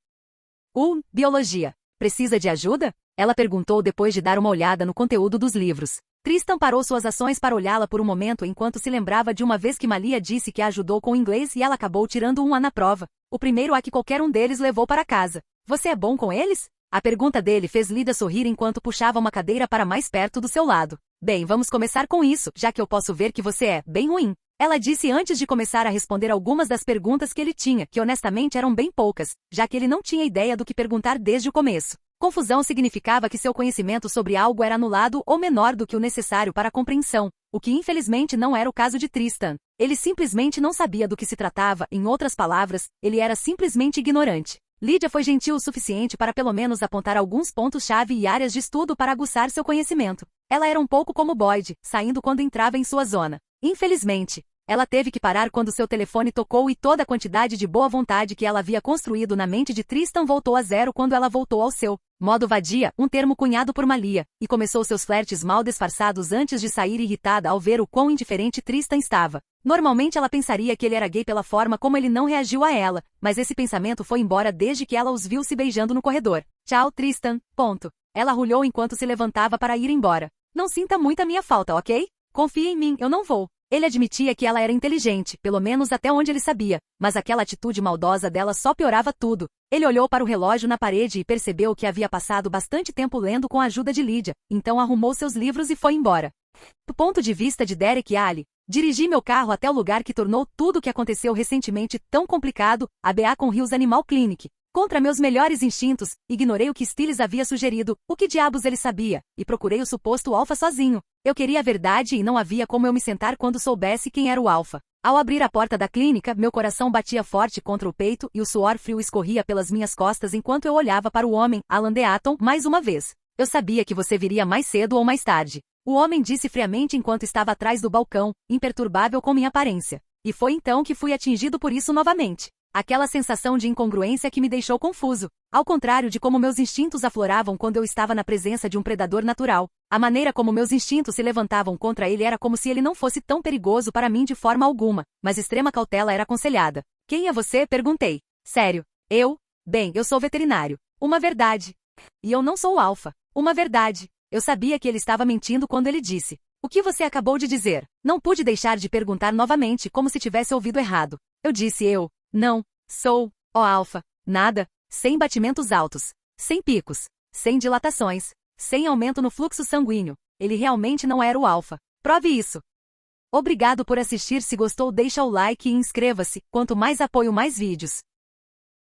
Biologia. Precisa de ajuda? Ela perguntou depois de dar uma olhada no conteúdo dos livros. Tristan parou suas ações para olhá-la por um momento enquanto se lembrava de uma vez que Malia disse que a ajudou com o inglês e ela acabou tirando um A na prova. O primeiro A que qualquer um deles levou para casa. Você é bom com eles? A pergunta dele fez Lydia sorrir enquanto puxava uma cadeira para mais perto do seu lado. Bem, vamos começar com isso, já que eu posso ver que você é bem ruim. Ela disse antes de começar a responder algumas das perguntas que ele tinha, que honestamente eram bem poucas, já que ele não tinha ideia do que perguntar desde o começo. Confusão significava que seu conhecimento sobre algo era anulado ou menor do que o necessário para a compreensão, o que infelizmente não era o caso de Tristan. Ele simplesmente não sabia do que se tratava, em outras palavras, ele era simplesmente ignorante. Lydia foi gentil o suficiente para pelo menos apontar alguns pontos-chave e áreas de estudo para aguçar seu conhecimento. Ela era um pouco como Boyd, saindo quando entrava em sua zona. Infelizmente, ela teve que parar quando seu telefone tocou e toda a quantidade de boa vontade que ela havia construído na mente de Tristan voltou a zero quando ela voltou ao seu modo vadia, um termo cunhado por Malia, e começou seus flertes mal disfarçados antes de sair irritada ao ver o quão indiferente Tristan estava. Normalmente ela pensaria que ele era gay pela forma como ele não reagiu a ela, mas esse pensamento foi embora desde que ela os viu se beijando no corredor. Tchau, Tristan. Ponto. Ela arrulhou enquanto se levantava para ir embora. Não sinta muito a minha falta, ok? Confie em mim, eu não vou. Ele admitia que ela era inteligente, pelo menos até onde ele sabia, mas aquela atitude maldosa dela só piorava tudo. Ele olhou para o relógio na parede e percebeu que havia passado bastante tempo lendo com a ajuda de Lydia, então arrumou seus livros e foi embora. Do ponto de vista de Derek e Ali, dirigi meu carro até o lugar que tornou tudo o que aconteceu recentemente tão complicado, a Beacon Hills Animal Clinic. Contra meus melhores instintos, ignorei o que Stiles havia sugerido, o que diabos ele sabia, e procurei o suposto alfa sozinho. Eu queria a verdade e não havia como eu me sentar quando soubesse quem era o alfa. Ao abrir a porta da clínica, meu coração batia forte contra o peito e o suor frio escorria pelas minhas costas enquanto eu olhava para o homem, Alan Deaton, mais uma vez. Eu sabia que você viria mais cedo ou mais tarde. O homem disse friamente enquanto estava atrás do balcão, imperturbável com minha aparência. E foi então que fui atingido por isso novamente. Aquela sensação de incongruência que me deixou confuso. Ao contrário de como meus instintos afloravam quando eu estava na presença de um predador natural, a maneira como meus instintos se levantavam contra ele era como se ele não fosse tão perigoso para mim de forma alguma, mas extrema cautela era aconselhada. Quem é você? Perguntei. Sério. Eu? Bem, eu sou veterinário. Uma verdade. E eu não sou o alfa. Uma verdade. Eu sabia que ele estava mentindo quando ele disse. O que você acabou de dizer? Não pude deixar de perguntar novamente como se tivesse ouvido errado. Eu disse não, sou, ó alfa, nada, sem batimentos altos, sem picos, sem dilatações, sem aumento no fluxo sanguíneo. Ele realmente não era o alfa. Prove isso. Obrigado por assistir. Se gostou, deixa o like e inscreva-se. Quanto mais apoio, mais vídeos.